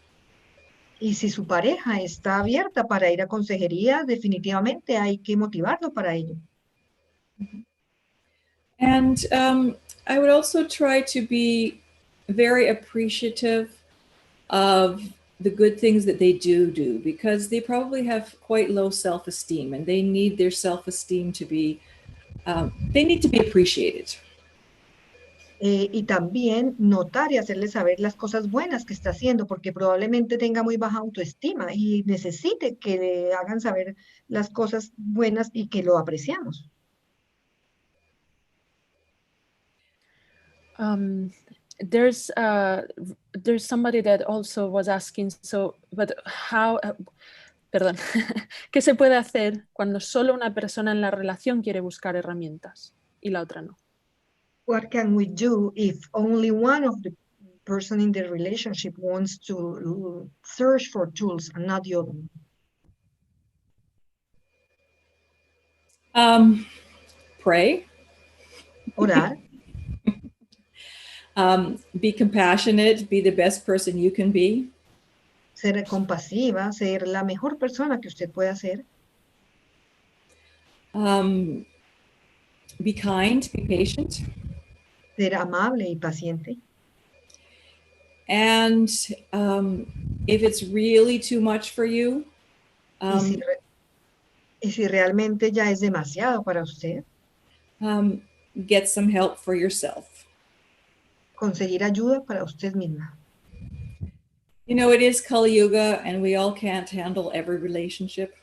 Speaker 5: Y si su pareja está abierta para ir a consejería, definitivamente hay que motivarlo para ello.
Speaker 4: And I would also try to be very appreciative of the good things that they do, because they probably have quite low self-esteem, and they need their self-esteem to be, they need to be appreciated.
Speaker 5: Y también notar y hacerle saber las cosas buenas que está haciendo, porque probablemente tenga muy baja autoestima y necesite que le hagan saber las cosas buenas y que lo apreciamos.
Speaker 1: There's somebody that also was asking, so, but how, perdón, ¿qué se puede hacer cuando solo una persona en la relación quiere buscar herramientas y la otra no?
Speaker 5: What can we do if only one of the person in the relationship wants to search for tools and not the other?
Speaker 4: Pray.
Speaker 5: Orar,
Speaker 4: Be compassionate, be the best person you can be.
Speaker 5: ser compasiva, ser la mejor persona que usted pueda ser.
Speaker 4: Be kind, be patient.
Speaker 5: Ser amable y paciente.
Speaker 4: And if it's really too much for you,
Speaker 5: Y si realmente ya es demasiado para usted,
Speaker 4: get some help for yourself.
Speaker 5: conseguir ayuda para usted misma.
Speaker 4: You know, it is Kali Yuga, and we all can't handle every relationship.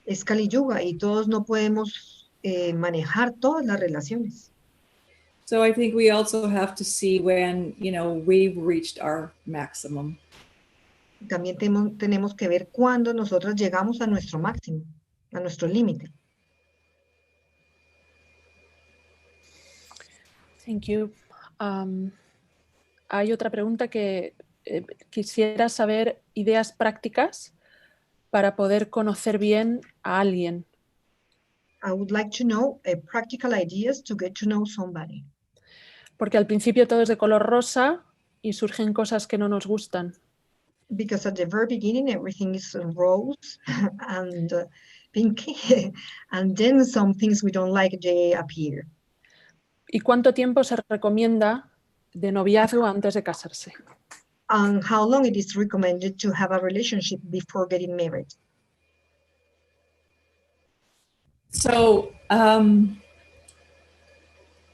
Speaker 5: Es Kali Yuga y todos no podemos manejar todas las relaciones.
Speaker 4: So I think we also have to see when, you know, we've reached our maximum.
Speaker 5: También tenemos que ver cuándo nosotros llegamos a nuestro máximo, a nuestro límite.
Speaker 1: Thank you. Hay otra pregunta que quisiera saber ideas prácticas para poder conocer bien a alguien.
Speaker 5: I would like to know practical ideas to get to know somebody.
Speaker 1: Porque al principio todo es de color rosa y surgen cosas que no nos gustan.
Speaker 5: Because at the very beginning everything is rose and pink, and then some things we don't like, they appear.
Speaker 1: ¿Y cuánto tiempo se recomienda de noviazgo antes de casarse?
Speaker 5: And how long it is recommended to have a relationship before getting married?
Speaker 4: So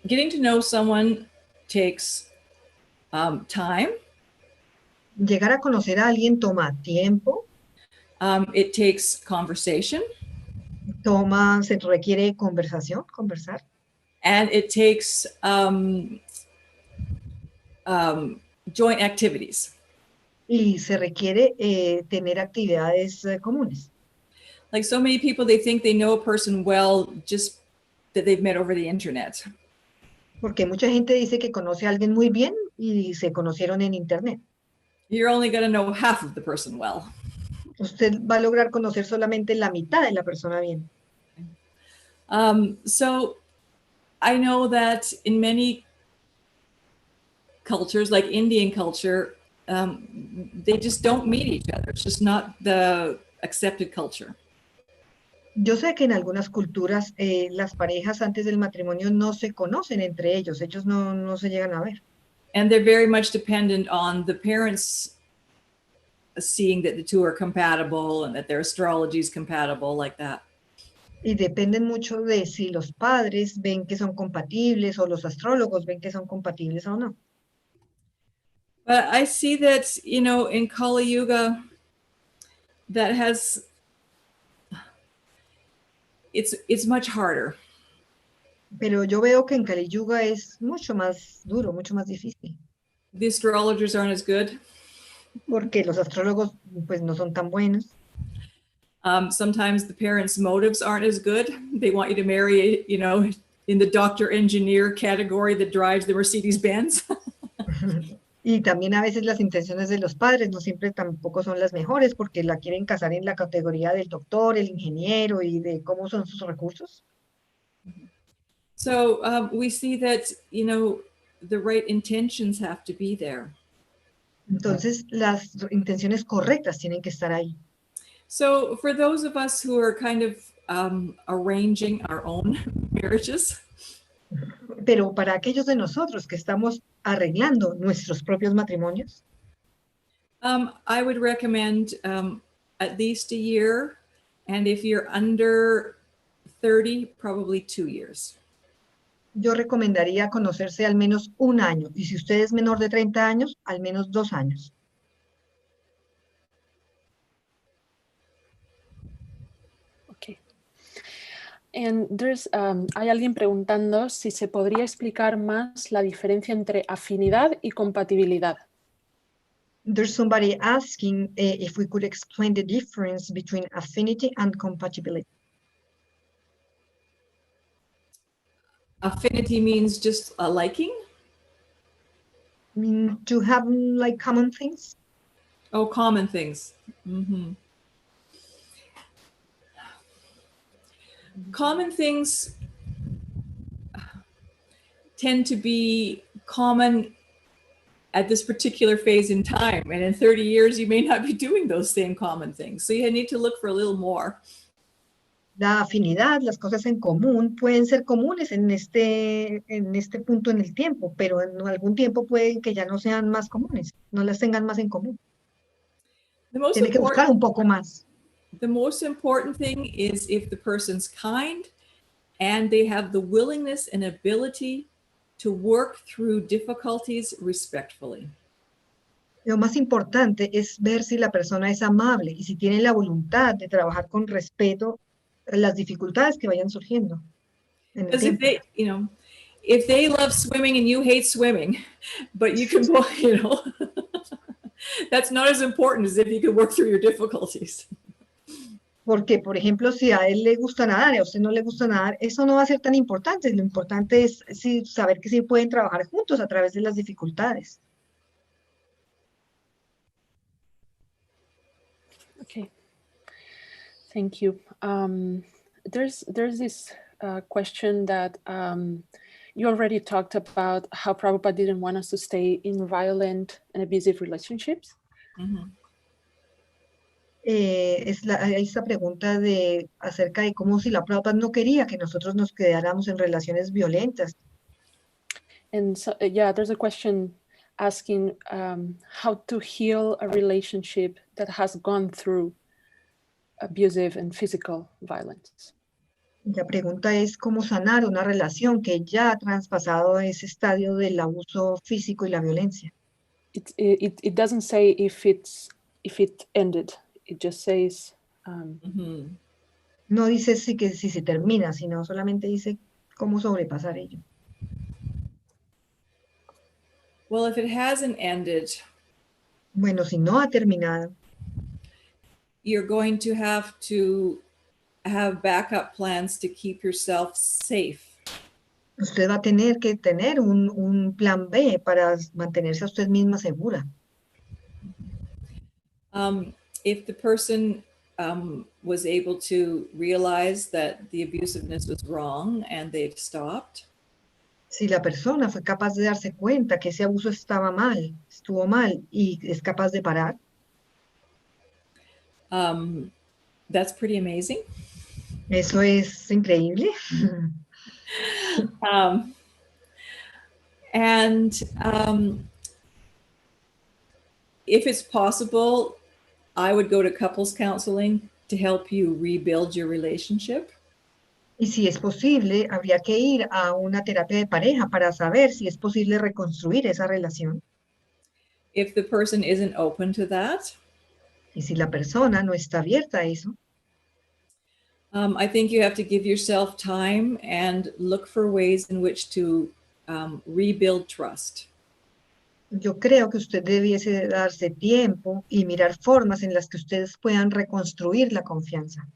Speaker 4: getting to know someone takes time.
Speaker 5: Llegar a conocer a alguien toma tiempo,
Speaker 4: It takes conversation,
Speaker 5: se requiere conversación, conversar,
Speaker 4: and it takes joint activities.
Speaker 5: y se requiere tener actividades comunes.
Speaker 4: Like so many people, they think they know a person well just that they've met over the internet.
Speaker 5: Porque mucha gente dice que conoce a alguien muy bien y se conocieron en internet.
Speaker 4: You're only going to know half of the person well.
Speaker 5: Usted va a lograr conocer solamente la mitad de la persona bien.
Speaker 4: So I know that in many cultures, like Indian culture, they just don't meet each other. It's just not the accepted culture.
Speaker 5: Yo sé que en algunas culturas las parejas antes del matrimonio no se conocen entre ellos no se llegan a ver.
Speaker 4: And they're very much dependent on the parents seeing that the two are compatible and that their astrology is compatible, like that.
Speaker 5: Y dependen mucho de si los padres ven que son compatibles o los astrólogos ven que son compatibles o no.
Speaker 4: But I see that, you know, in Kali Yuga, that has, it's much harder.
Speaker 5: Pero yo veo que en Kali Yuga es mucho más duro, mucho más difícil.
Speaker 4: The astrologers aren't as good.
Speaker 5: Porque los astrólogos pues no son tan buenos.
Speaker 4: Sometimes the parents' motives aren't as good. They want you to marry, you know, in the doctor engineer category that drives the Mercedes Benz.
Speaker 5: Y también a veces las intenciones de los padres no siempre tampoco son las mejores porque la quieren casar en la categoría del doctor, el ingeniero y de cómo son sus recursos.
Speaker 4: So we see that, you know, the right intentions have to be there.
Speaker 5: Entonces las intenciones correctas tienen que estar ahí.
Speaker 4: So for those of us who are kind of arranging our own marriages,
Speaker 5: pero para aquellos de nosotros que estamos arreglando nuestros propios matrimonios,
Speaker 4: I would recommend at least a year, and if you're under 30, probably 2 years.
Speaker 5: Yo recomendaría conocerse al menos un año, y si usted es menor de 30 años, al menos 2 años.
Speaker 1: Okay. And hay alguien preguntando si se podría explicar más la diferencia entre afinidad y compatibilidad.
Speaker 5: There's somebody asking if we could explain the difference between affinity and compatibility.
Speaker 4: Affinity means just a liking?
Speaker 5: To have like common things.
Speaker 4: Oh, common things. Mm-hmm. Common things tend to be common at this particular phase in time. And in 30 years, you may not be doing those same common things. So you need to look for a little more.
Speaker 5: La afinidad, las cosas en común pueden ser comunes en este punto en el tiempo, pero en algún tiempo pueden que ya no sean más comunes, no las tengan más en común. Tiene que buscar un poco más.
Speaker 4: The most important thing is if the person's kind and they have the willingness and ability to work through difficulties respectfully.
Speaker 5: Lo más importante es ver si la persona es amable y si tiene la voluntad de trabajar con respeto las dificultades que vayan surgiendo.
Speaker 4: Because if they love swimming and you hate swimming, but you can, that's not as important as if you can work through your difficulties.
Speaker 5: Porque, por ejemplo, si a él le gusta nadar y a usted no le gusta nadar, eso no va a ser tan importante. Lo importante es saber que sí pueden trabajar juntos a través de las dificultades.
Speaker 1: Okay. Thank you. There's this question that you already talked about how Prabhupada didn't want us to stay in violent and abusive relationships.
Speaker 4: Mm-hmm.
Speaker 5: Esa pregunta acerca de cómo si la Prabhupada no quería que nosotros nos quedáramos en relaciones violentas.
Speaker 1: And so, there's a question asking how to heal a relationship that has gone through abusive and physical violence.
Speaker 5: La pregunta es cómo sanar una relación que ya ha traspasado ese estadio del abuso físico y la violencia.
Speaker 1: It doesn't say if it ended. It just says.
Speaker 4: Mm-hmm.
Speaker 5: No dice si se termina, sino solamente dice cómo sobrepasar ello.
Speaker 4: Well, if it hasn't ended,
Speaker 5: bueno, si no ha terminado,
Speaker 4: you're going to have backup plans to keep yourself safe.
Speaker 5: Usted va a tener que tener un plan B para mantenerse a usted misma segura.
Speaker 4: If the person was able to realize that the abusiveness was wrong and they've stopped.
Speaker 5: Si la persona fue capaz de darse cuenta que ese abuso estuvo mal y es capaz de parar.
Speaker 4: That's pretty amazing.
Speaker 5: Eso es increíble.
Speaker 4: If it's possible, I would go to couples counseling to help you rebuild your relationship.
Speaker 5: Y si es posible, habría que ir a una terapia de pareja para saber si es posible reconstruir esa relación.
Speaker 4: If the person isn't open to that.
Speaker 5: Y si la persona no está abierta a eso.
Speaker 4: I think you have to give yourself time and look for ways in which to rebuild trust.
Speaker 5: Yo creo que usted debiese darse tiempo y mirar formas en las que ustedes puedan reconstruir la confianza.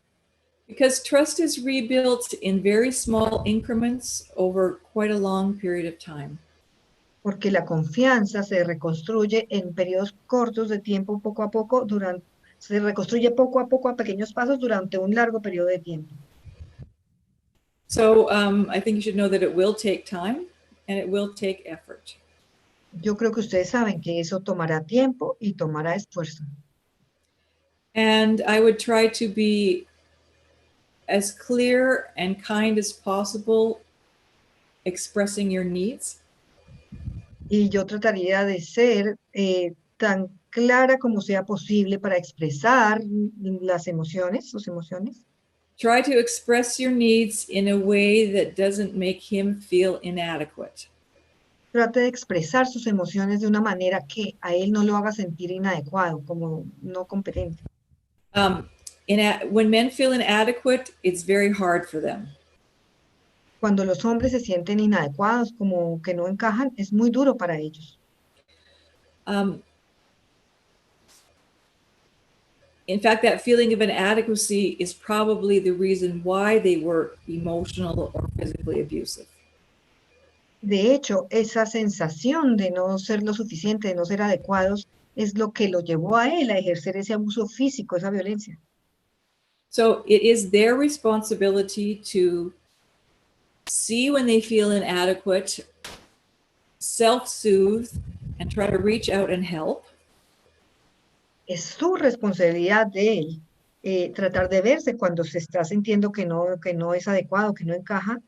Speaker 4: Because trust is rebuilt in very small increments over quite a long period of time.
Speaker 5: Porque la confianza se reconstruye en periodos cortos de tiempo, poco a poco, se reconstruye poco a pequeños pasos durante un largo periodo de tiempo.
Speaker 4: So I think you should know that it will take time and it will take effort.
Speaker 5: Yo creo que ustedes saben que eso tomará tiempo y tomará esfuerzo.
Speaker 4: And I would try to be as clear and kind as possible expressing your needs.
Speaker 5: Y yo trataría de ser tan clara como sea posible para expresar las emociones, sus emociones.
Speaker 4: Try to express your needs in a way that doesn't make him feel inadequate.
Speaker 5: Trate de expresar sus emociones de una manera que a él no lo haga sentir inadecuado, como no competente.
Speaker 4: When men feel inadequate, it's very hard for them.
Speaker 5: Cuando los hombres se sienten inadecuados, como que no encajan, es muy duro para ellos.
Speaker 4: In fact, that feeling of inadequacy is probably the reason why they were emotional or physically abusive.
Speaker 5: De hecho, esa sensación de no ser lo suficiente, de no ser adecuados, es lo que lo llevó a él a ejercer ese abuso físico, esa violencia.
Speaker 4: So it is their responsibility to see when they feel inadequate, self-soothe, and try to reach out and help.
Speaker 5: Es su responsabilidad de él tratar de verse cuando se está sintiendo que no es adecuado, que no encaja,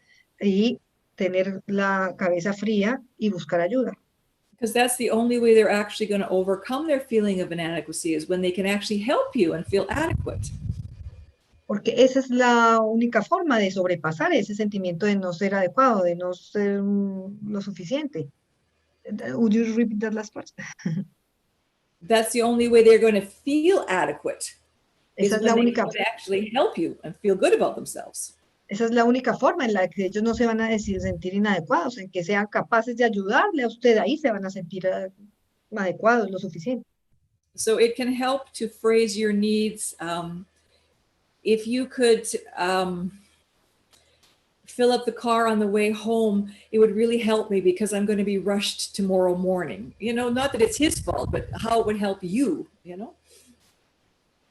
Speaker 5: y tener la cabeza fría y buscar ayuda.
Speaker 4: Because that's the only way they're actually going to overcome their feeling of inadequacy, is when they can actually help you and feel adequate.
Speaker 5: Porque esa es la única forma de sobrepasar ese sentimiento de no ser adecuado, de no ser lo suficiente. Would you repeat that last part?
Speaker 4: That's the only way they're going to feel adequate, is
Speaker 5: Esa es
Speaker 4: when
Speaker 5: la
Speaker 4: they
Speaker 5: única,
Speaker 4: can actually help you and feel good about themselves.
Speaker 5: esa es la única forma en la que ellos no se van a sentir inadecuados, en que sean capaces de ayudarle a usted, ahí se van a sentir adecuados, lo suficiente.
Speaker 4: So it can help to phrase your needs. If you could fill up the car on the way home, it would really help me because I'm going to be rushed tomorrow morning. You know, not that it's his fault, but how it would help you, you know?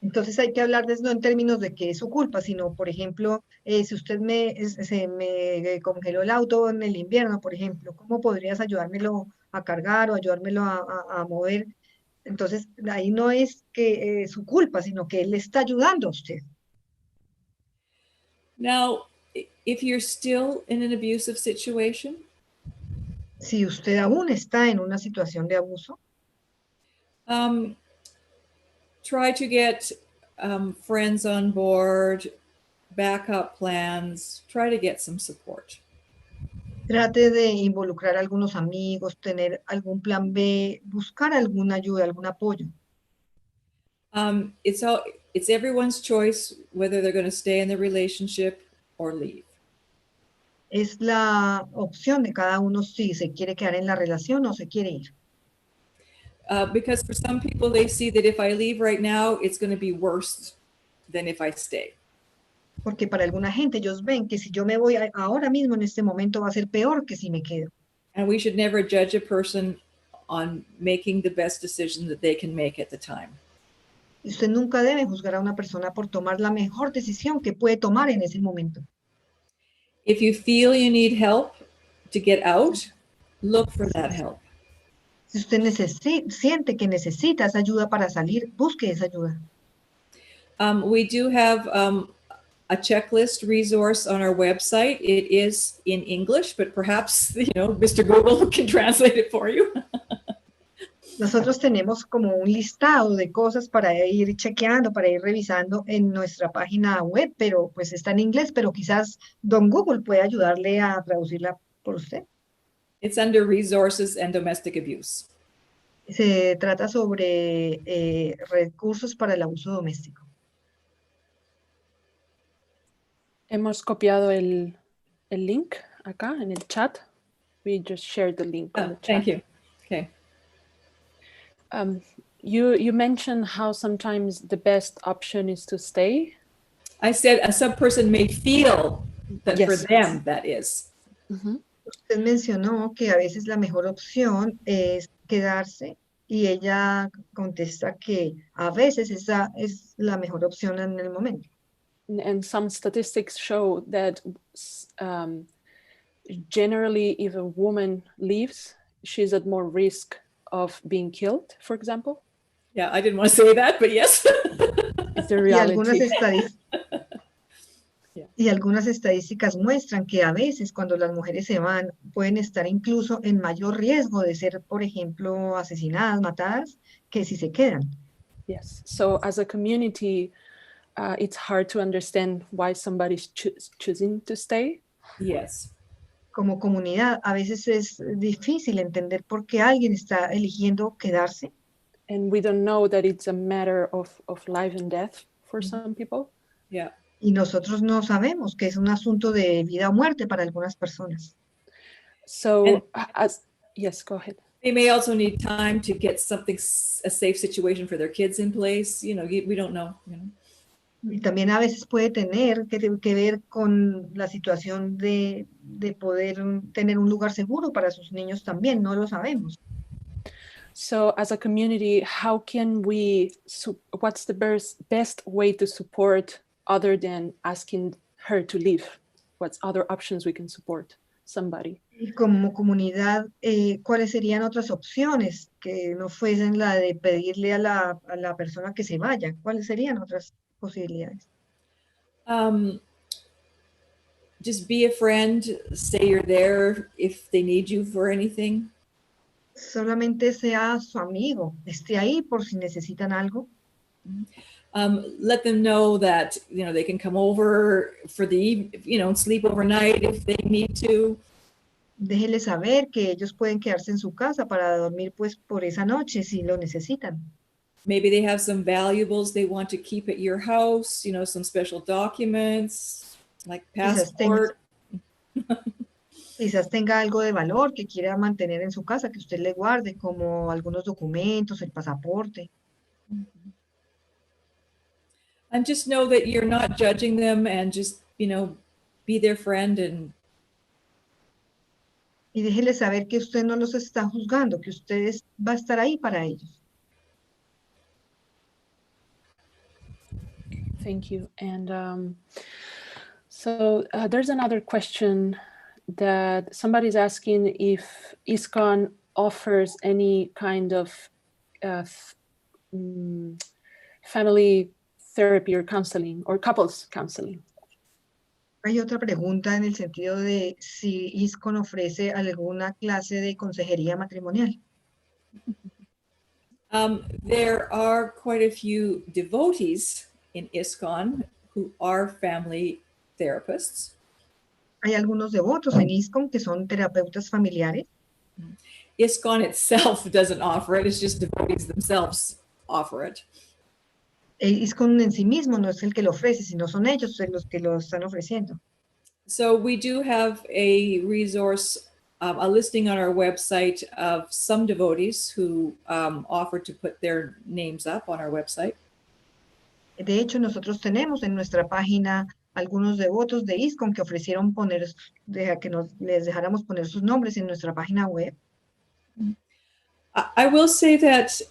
Speaker 5: Entonces hay que hablar de eso no en términos de que es su culpa, sino, por ejemplo, si usted se me congeló el auto en el invierno, por ejemplo, ¿cómo podrías ayudármelo a cargar o ayudármelo a mover? Entonces, ahí no es que su culpa, sino que él le está ayudando a usted.
Speaker 4: Now, if you're still in an abusive situation,
Speaker 5: Si usted aún está en una situación de abuso,
Speaker 4: try to get friends on board, backup plans, try to get some support.
Speaker 5: trate de involucrar a algunos amigos, tener algún plan B, buscar alguna ayuda, algún apoyo.
Speaker 4: It's everyone's choice whether they're going to stay in the relationship or leave.
Speaker 5: Es la opción de cada uno si se quiere quedar en la relación o se quiere ir.
Speaker 4: Because for some people, they see that if I leave right now, it's going to be worse than if I stay.
Speaker 5: Porque para alguna gente ellos ven que si yo me voy ahora mismo en este momento va a ser peor que si me quedo.
Speaker 4: And we should never judge a person on making the best decision that they can make at the time.
Speaker 5: Y usted nunca debe juzgar a una persona por tomar la mejor decisión que puede tomar en ese momento.
Speaker 4: If you feel you need help to get out, look for that help.
Speaker 5: Si usted siente que necesita esa ayuda para salir, busque esa ayuda.
Speaker 4: We do have a checklist resource on our website. It is in English, but perhaps, you know, Mr. Google can translate it for you.
Speaker 5: Nosotros tenemos como un listado de cosas para ir chequeando, para ir revisando en nuestra página web, pero pues está en inglés, pero quizás Don Google puede ayudarle a traducirla por usted.
Speaker 4: It's under resources and domestic abuse.
Speaker 5: Se trata sobre recursos para el abuso doméstico.
Speaker 1: Hemos copiado el link acá en el chat. We just shared the link on the chat.
Speaker 4: Thank you. Okay.
Speaker 1: You mentioned how sometimes the best option is to stay.
Speaker 4: I said a sub-person may feel that
Speaker 1: Yes.
Speaker 4: for them that is.
Speaker 1: Mm-hmm.
Speaker 5: Usted mencionó que a veces la mejor opción es quedarse y ella contesta que a veces esa es la mejor opción en el momento.
Speaker 1: And some statistics show that generally if a woman leaves, she's at more risk of being killed, for example.
Speaker 4: Yeah, I didn't want to say that, but yes.
Speaker 1: It's the
Speaker 5: Y algunas
Speaker 1: reality.
Speaker 5: Y algunas estadísticas muestran que a veces cuando las mujeres se van, pueden estar incluso en mayor riesgo de ser, por ejemplo, asesinadas, matadas, que si se quedan.
Speaker 1: Yes. So as a community, it's hard to understand why somebody's choosing to stay.
Speaker 4: Yes.
Speaker 5: Como comunidad, a veces es difícil entender por qué alguien está eligiendo quedarse.
Speaker 1: And we don't know that it's a matter of life and death for some people.
Speaker 4: Yeah.
Speaker 5: Y nosotros no sabemos que es un asunto de vida o muerte para algunas personas.
Speaker 1: So yes, go ahead.
Speaker 4: They may also need time to get something, a safe situation for their kids in place. We don't know.
Speaker 5: Y también a veces puede tener que ver con la situación de poder tener un lugar seguro para sus niños también, no lo sabemos.
Speaker 1: So as a community, how can we, what's the best way to support other than asking her to leave? What's other options we can support somebody?
Speaker 5: Y como comunidad, ¿cuáles serían otras opciones que no fuesen la de pedirle a la persona que se vaya? ¿Cuáles serían otras posibilidades?
Speaker 4: Just be a friend, say you're there if they need you for anything.
Speaker 5: Solamente sea su amigo, esté ahí por si necesitan algo.
Speaker 4: Let them know that they can come over for the sleep overnight if they need to.
Speaker 5: Déjele saber que ellos pueden quedarse en su casa para dormir pues por esa noche si lo necesitan.
Speaker 4: Maybe they have some valuables they want to keep at your house, some special documents like passport.
Speaker 5: Quizás tenga algo de valor que quiera mantener en su casa, que usted le guarde, como algunos documentos, el pasaporte.
Speaker 4: And just know that you're not judging them and just, be their friend
Speaker 5: Y déjele saber que usted no los está juzgando, que usted va a estar ahí para ellos.
Speaker 1: Thank you. And so there's another question that somebody's asking if ISKCON offers any kind of family therapy or counseling or couples counseling.
Speaker 5: Hay otra pregunta en el sentido de si ISKCON ofrece alguna clase de consejería matrimonial.
Speaker 4: There are quite a few devotees in ISKCON who are family therapists.
Speaker 5: Hay algunos devotos en ISKCON que son terapeutas familiares.
Speaker 4: ISKCON itself doesn't offer it, it's just devotees themselves offer it.
Speaker 5: ISKCON en sí mismo no es el que lo ofrece, sino son ellos los que lo están ofreciendo.
Speaker 4: So we do have a resource, a listing on our website of some devotees who offer to put their names up on our website.
Speaker 5: De hecho, nosotros tenemos en nuestra página algunos devotos de ISKCON que ofrecieron que les dejáramos poner sus nombres en nuestra página web.
Speaker 4: I will say that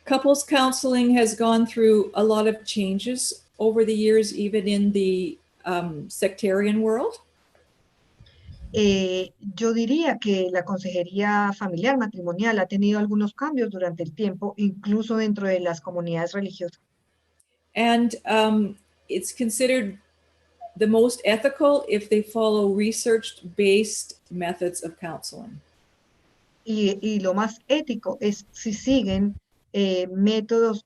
Speaker 4: couples counseling has gone through a lot of changes over the years, even in the sectarian world.
Speaker 5: Yo diría que la consejería familiar matrimonial ha tenido algunos cambios durante el tiempo, incluso dentro de las comunidades religiosas.
Speaker 4: And it's considered the most ethical if they follow research-based methods of counseling.
Speaker 5: Y lo más ético es si siguen métodos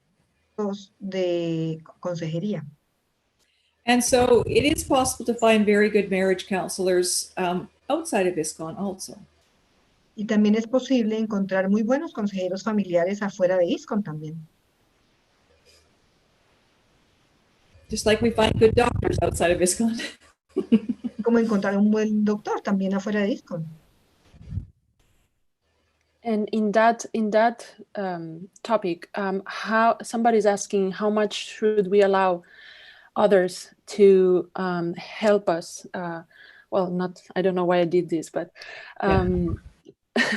Speaker 5: de consejería.
Speaker 4: And so it is possible to find very good marriage counselors outside of ISKCON also.
Speaker 5: Y también es posible encontrar muy buenos consejeros familiares afuera de ISKCON también.
Speaker 4: Just like we find good doctors outside of ISKCON.
Speaker 5: Como encontrar un buen doctor también afuera de ISKCON.
Speaker 1: And in that topic, how somebody's asking how much should we allow others to help us? Well, not, I don't know why I did this, but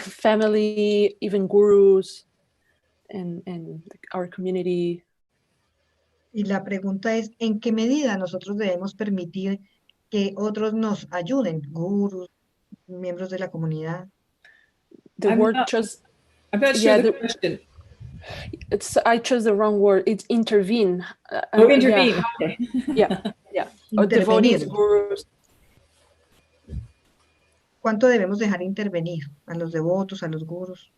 Speaker 1: family, even gurus, and our community.
Speaker 5: Y la pregunta es, ¿en qué medida nosotros debemos permitir que otros nos ayuden, gurús, miembros de la comunidad?
Speaker 4: I'm not sure the question.
Speaker 1: I chose the wrong word. It's intervene.
Speaker 4: Intervene.
Speaker 1: Yeah.
Speaker 4: Okay.
Speaker 1: Yeah. devotees,
Speaker 5: intervenir.
Speaker 1: gurus.
Speaker 5: ¿Cuánto debemos dejar intervenir a los devotos, a los gurús?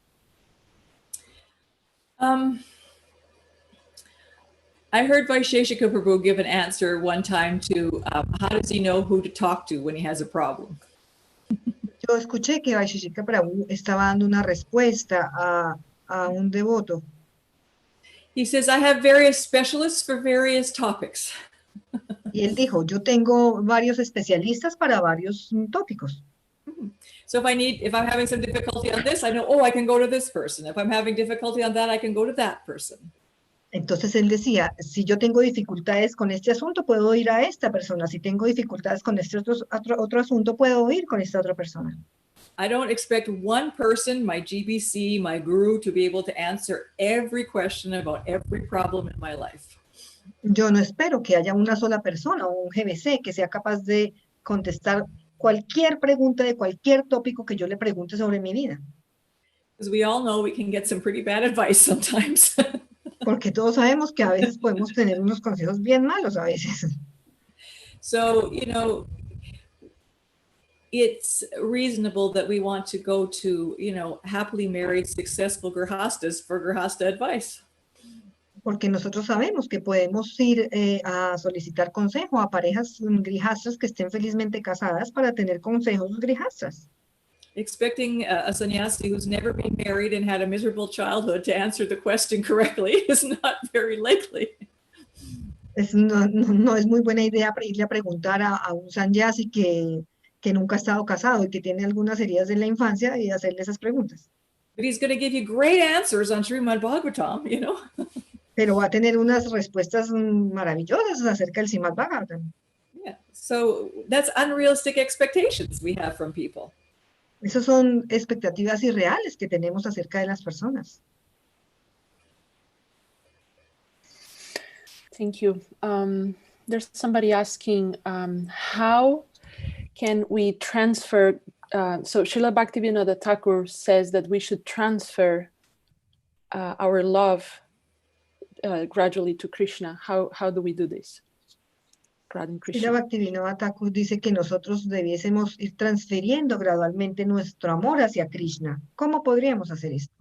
Speaker 4: I heard Vaisheshika Prabhu give an answer one time to how does he know who to talk to when he has a problem?
Speaker 5: Yo escuché que Vaisheshika Prabhu estaba dando una respuesta a un devoto.
Speaker 4: He says, I have various specialists for various topics.
Speaker 5: Y él dijo, yo tengo varios especialistas para varios tópicos.
Speaker 4: So if I'm having some difficulty on this, I know, oh, I can go to this person. If I'm having difficulty on that, I can go to that person.
Speaker 5: Entonces él decía, si yo tengo dificultades con este asunto, puedo ir a esta persona. Si tengo dificultades con este otro asunto, puedo ir con esta otra persona.
Speaker 4: I don't expect one person, my GBC, my guru, to be able to answer every question about every problem in my life.
Speaker 5: Yo no espero que haya una sola persona o un GBC que sea capaz de contestar cualquier pregunta de cualquier tópico que yo le pregunte sobre mi vida.
Speaker 4: Because we all know we can get some pretty bad advice sometimes.
Speaker 5: Porque todos sabemos que a veces podemos tener unos consejos bien malos a veces.
Speaker 4: So, it's reasonable that we want to go to, happily married, successful grihastas for grihasta advice.
Speaker 5: Porque nosotros sabemos que podemos ir a solicitar consejo a parejas grijastras que estén felizmente casadas para tener consejos grijastras.
Speaker 4: Expecting a sannyasi who's never been married and had a miserable childhood to answer the question correctly is not very likely.
Speaker 5: No es muy buena idea irle a preguntar a un sannyasi que nunca ha estado casado y que tiene algunas heridas en la infancia y hacerle esas preguntas.
Speaker 4: But he's going to give you great answers on Srimad Bhagavatam,
Speaker 5: Pero va a tener unas respuestas maravillosas acerca del Srimad Bhagavatam.
Speaker 4: Yeah, so that's unrealistic expectations we have from people.
Speaker 5: Esas son expectativas irreales que tenemos acerca de las personas.
Speaker 1: Thank you. There's somebody asking, how can we transfer? So Srila Bhaktivinoda Thakur says that we should transfer our love gradually to Krishna. How do we do this?
Speaker 5: Srila Bhaktivinoda Thakur dice que nosotros debiésemos ir transfiriendo gradualmente nuestro amor hacia Krishna. ¿Cómo podríamos hacer esto?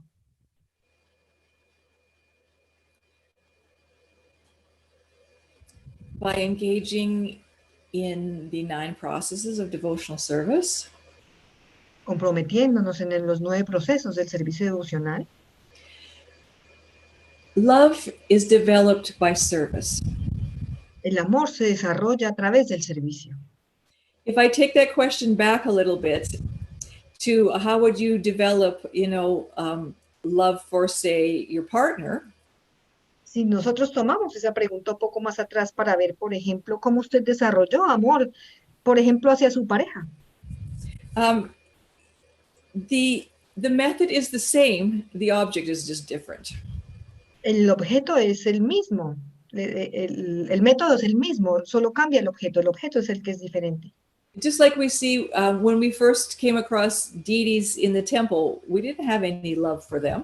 Speaker 4: By engaging in the 9 processes of devotional service.
Speaker 5: Comprometiéndonos en los 9 procesos del servicio devocional.
Speaker 4: Love is developed by service.
Speaker 5: El amor se desarrolla a través del servicio.
Speaker 4: If I take that question back a little bit to how would you develop, love for, say, your partner?
Speaker 5: Si nosotros tomamos esa pregunta un poco más atrás para ver, por ejemplo, cómo usted desarrolló amor, por ejemplo, hacia su pareja.
Speaker 4: The method is the same, the object is just different.
Speaker 5: El objeto es el mismo, el método es el mismo, solo cambia el objeto es el que es diferente.
Speaker 4: Just like we see when we first came across deities in the temple, we didn't have any love for them.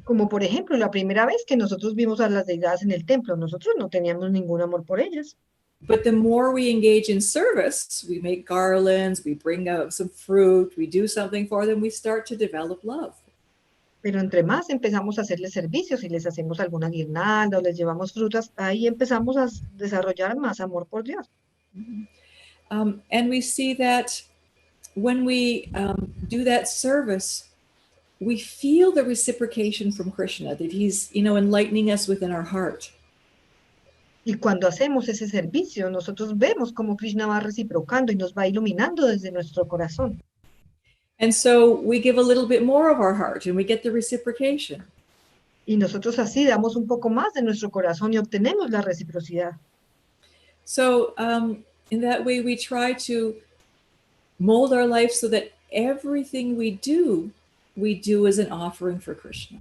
Speaker 5: Como por ejemplo, la primera vez que nosotros vimos a las deidades en el templo, nosotros no teníamos ningún amor por ellas.
Speaker 4: But the more we engage in service, we make garlands, we bring out some fruit, we do something for them, we start to develop love.
Speaker 5: Pero entre más empezamos a hacerles servicios y les hacemos alguna guirnalda o les llevamos frutas, ahí empezamos a desarrollar más amor por Dios.
Speaker 4: And we see that when we do that service, we feel the reciprocation from Krishna, that he's, enlightening us within our heart.
Speaker 5: Y cuando hacemos ese servicio, nosotros vemos cómo Krishna va reciprocando y nos va iluminando desde nuestro corazón.
Speaker 4: And so we give a little bit more of our heart and we get the reciprocation.
Speaker 5: Y nosotros así damos un poco más de nuestro corazón y obtenemos la reciprocidad.
Speaker 4: So in that way, we try to mold our life so that everything we do as an offering for Krishna.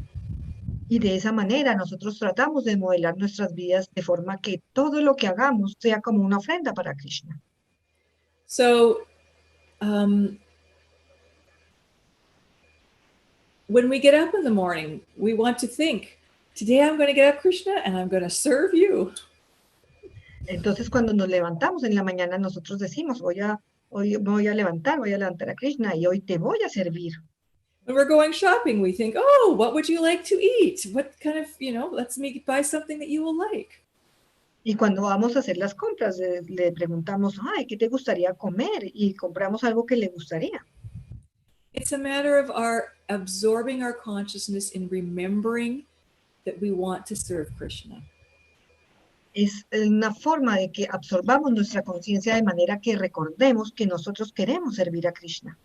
Speaker 5: Y de esa manera nosotros tratamos de modelar nuestras vidas de forma que todo lo que hagamos sea como una ofrenda para Krishna.
Speaker 4: So when we get up in the morning, we want to think, today I'm going to get up, Krishna, and I'm going to serve you.
Speaker 5: Entonces, cuando nos levantamos en la mañana, nosotros decimos, hoy me voy a levantar a Krishna y hoy te voy a servir.
Speaker 4: When we're going shopping, we think, oh, what would you like to eat? What kind of, let's buy something that you will like.
Speaker 5: Y cuando vamos a hacer las compras, le preguntamos, ay, ¿qué te gustaría comer? Y compramos algo que le gustaría.
Speaker 4: It's a matter of our absorbing our consciousness in remembering that we want to serve Krishna.
Speaker 5: Es una forma de que absorbamos nuestra conciencia de manera que recordemos que nosotros queremos servir a Krishna.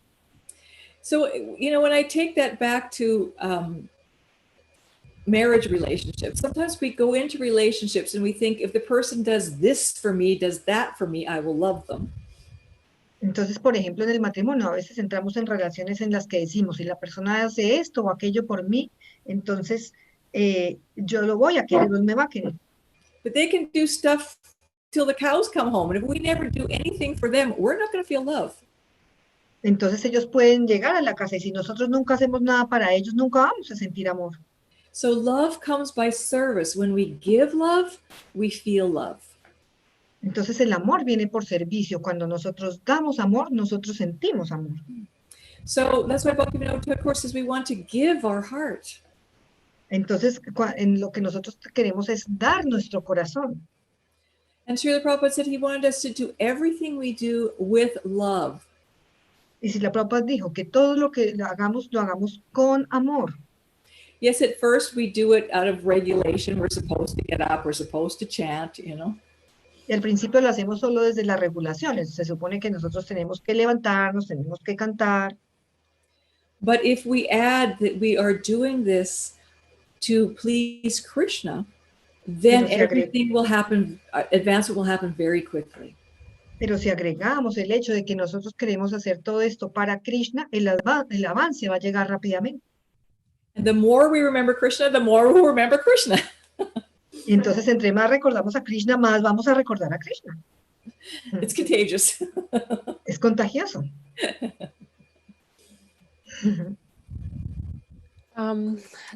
Speaker 4: So, when I take that back to marriage relationships, sometimes we go into relationships and we think, if the person does this for me, does that for me, I will love them.
Speaker 5: Entonces, por ejemplo, en el matrimonio, a veces entramos en relaciones en las que decimos, si la persona hace esto o aquello por mí, entonces yo lo voy a querer, él me va a querer.
Speaker 4: But they can do stuff till the cows come home. And if we never do anything for them, we're not going to feel love.
Speaker 5: Entonces ellos pueden llegar a la casa y si nosotros nunca hacemos nada para ellos, nunca vamos a sentir amor.
Speaker 4: So love comes by service. When we give love, we feel love.
Speaker 5: Entonces el amor viene por servicio. Cuando nosotros damos amor, nosotros sentimos amor.
Speaker 4: So that's why Bhakti Vinod Course says we want to give our heart.
Speaker 5: Entonces en lo que nosotros queremos es dar nuestro corazón.
Speaker 4: And Srila Prabhupada said he wanted us to do everything we do with love.
Speaker 5: Y Srila Prabhupada dijo que todo lo que lo hagamos con amor.
Speaker 4: Yes, at first we do it out of regulation. We're supposed to get up. We're supposed to chant,
Speaker 5: Y al principio lo hacemos solo desde las regulaciones. Se supone que nosotros tenemos que levantarnos, tenemos que cantar.
Speaker 4: But if we add that we are doing this to please Krishna, then everything will happen, advancement will happen very quickly.
Speaker 5: Pero si agregamos el hecho de que nosotros queremos hacer todo esto para Krishna, el avance va a llegar rápidamente.
Speaker 4: And the more we remember Krishna, the more we'll remember Krishna.
Speaker 5: Y entonces, entre más recordamos a Krishna, más vamos a recordar a Krishna.
Speaker 4: It's contagious.
Speaker 5: Es contagioso.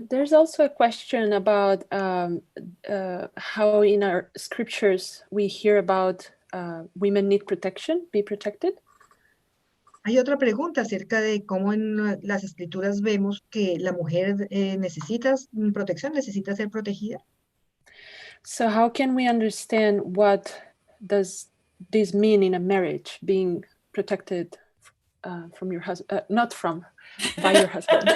Speaker 1: There's also a question about how in our scriptures we hear about women need protection, be protected.
Speaker 5: Hay otra pregunta acerca de cómo en las escrituras vemos que la mujer necesita protección, necesita ser protegida.
Speaker 1: So how can we understand what does this mean in a marriage, being protected from your husband, not from, by your husband?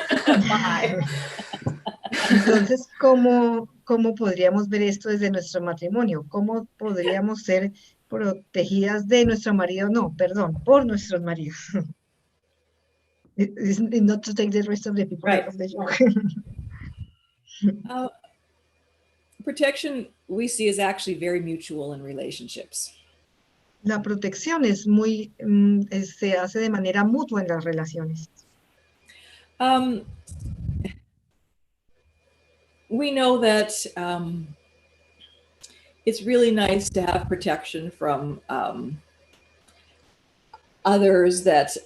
Speaker 5: Entonces, ¿cómo podríamos ver esto desde nuestro matrimonio? ¿Cómo podríamos ser protegidas de nuestro marido? No, perdón, por nuestros maridos. Not to take the rest of the people out of the joke.
Speaker 4: Protection we see is actually very mutual in relationships.
Speaker 5: La protección es se hace de manera mutua en las relaciones.
Speaker 4: We know that it's really nice to have protection from others that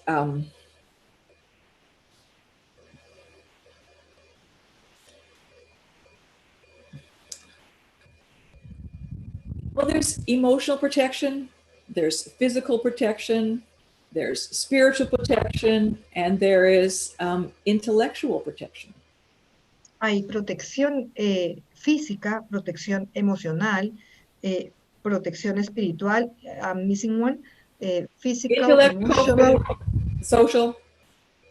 Speaker 4: well, there's emotional protection, there's physical protection, there's spiritual protection, and there is intellectual protection.
Speaker 5: Hay protección física, protección emocional, protección espiritual, I'm missing one, physical, emotional,
Speaker 4: social,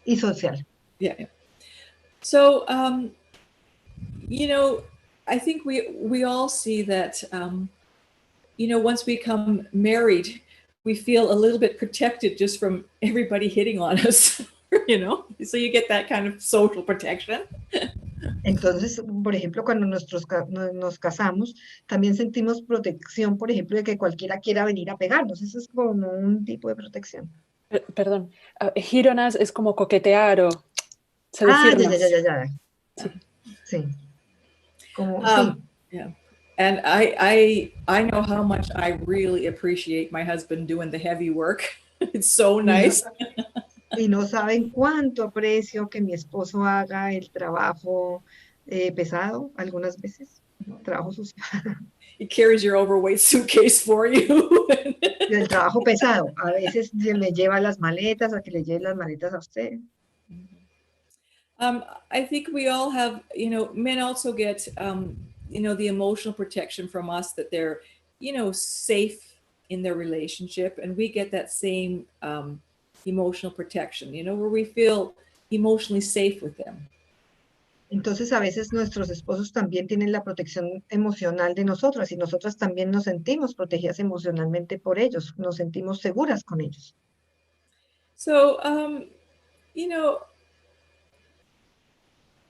Speaker 5: y social.
Speaker 4: Yeah. So, I think we all see that, once we become married, we feel a little bit protected just from everybody hitting on us, so you get that kind of social protection.
Speaker 5: Entonces, por ejemplo, cuando nos casamos, también sentimos protección, por ejemplo, de que cualquiera quiera venir a pegarnos. Eso es como un tipo de protección.
Speaker 1: Perdón, hit on us es como coquetear o seducirnos.
Speaker 5: Ya. Sí. Como, sí.
Speaker 4: Yeah. And I know how much I really appreciate my husband doing the heavy work. It's so nice.
Speaker 5: Y no saben cuánto aprecio que mi esposo haga el trabajo pesado algunas veces, trabajo sucio.
Speaker 4: He carries your overweight suitcase for you.
Speaker 5: El trabajo pesado. A veces me lleva las maletas, a que le lleve las maletas a usted.
Speaker 4: I think we all have, men also get, the emotional protection from us that they're, safe in their relationship. And we get that same emotional protection, where we feel emotionally safe with them.
Speaker 5: Entonces, a veces nuestros esposos también tienen la protección emocional de nosotras y nosotras también nos sentimos protegidas emocionalmente por ellos, nos sentimos seguras con ellos.
Speaker 4: So,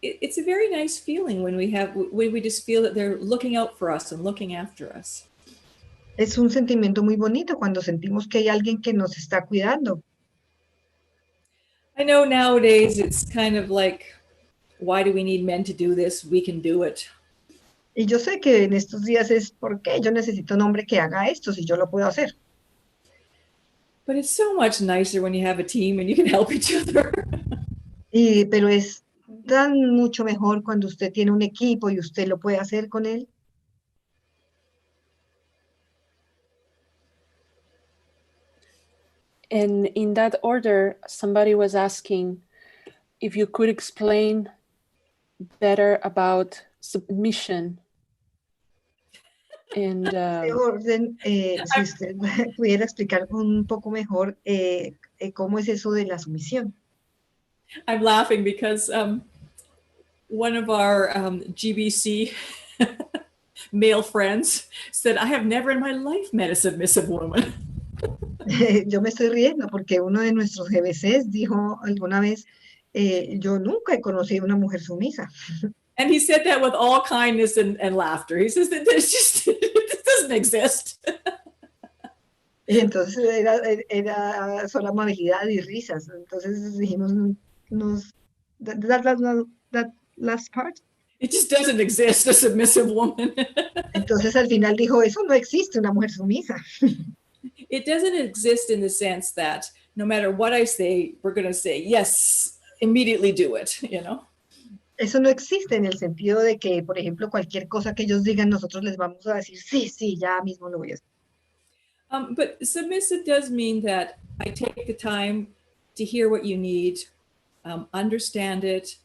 Speaker 4: it's a very nice feeling when we just feel that they're looking out for us and looking after us.
Speaker 5: Es un sentimiento muy bonito cuando sentimos que hay alguien que nos está cuidando.
Speaker 4: I know nowadays it's kind of like, why do we need men to do this? We can do it.
Speaker 5: Y yo sé que en estos días es porque yo necesito un hombre que haga esto si yo lo puedo hacer.
Speaker 4: But it's so much nicer when you have a team and you can help each other.
Speaker 5: Pero es tan mucho mejor cuando usted tiene un equipo y usted lo puede hacer con él.
Speaker 1: And in that order, somebody was asking if you could explain better about submission. And
Speaker 5: En orden, si usted pudiera explicar un poco mejor cómo es eso de la sumisión.
Speaker 4: I'm laughing because one of our GBC male friends said, I have never in my life met a submissive woman.
Speaker 5: Yo me estoy riendo porque uno de nuestros GBCs dijo alguna vez, yo nunca he conocido una mujer sumisa.
Speaker 4: And he said that with all kindness and laughter. He says that it doesn't exist.
Speaker 5: Y entonces era solo amabilidad y risas. Entonces dijimos, that last part.
Speaker 4: It just doesn't exist, a submissive woman.
Speaker 5: Entonces al final dijo, eso no existe, una mujer sumisa.
Speaker 4: It doesn't exist in the sense that no matter what I say, we're going to say, yes, immediately do it,
Speaker 5: Eso no existe en el sentido de que, por ejemplo, cualquier cosa que ellos digan, nosotros les vamos a decir, sí, ya mismo lo voy a hacer.
Speaker 4: But submissive does mean that I take the time to hear what you need, understand it,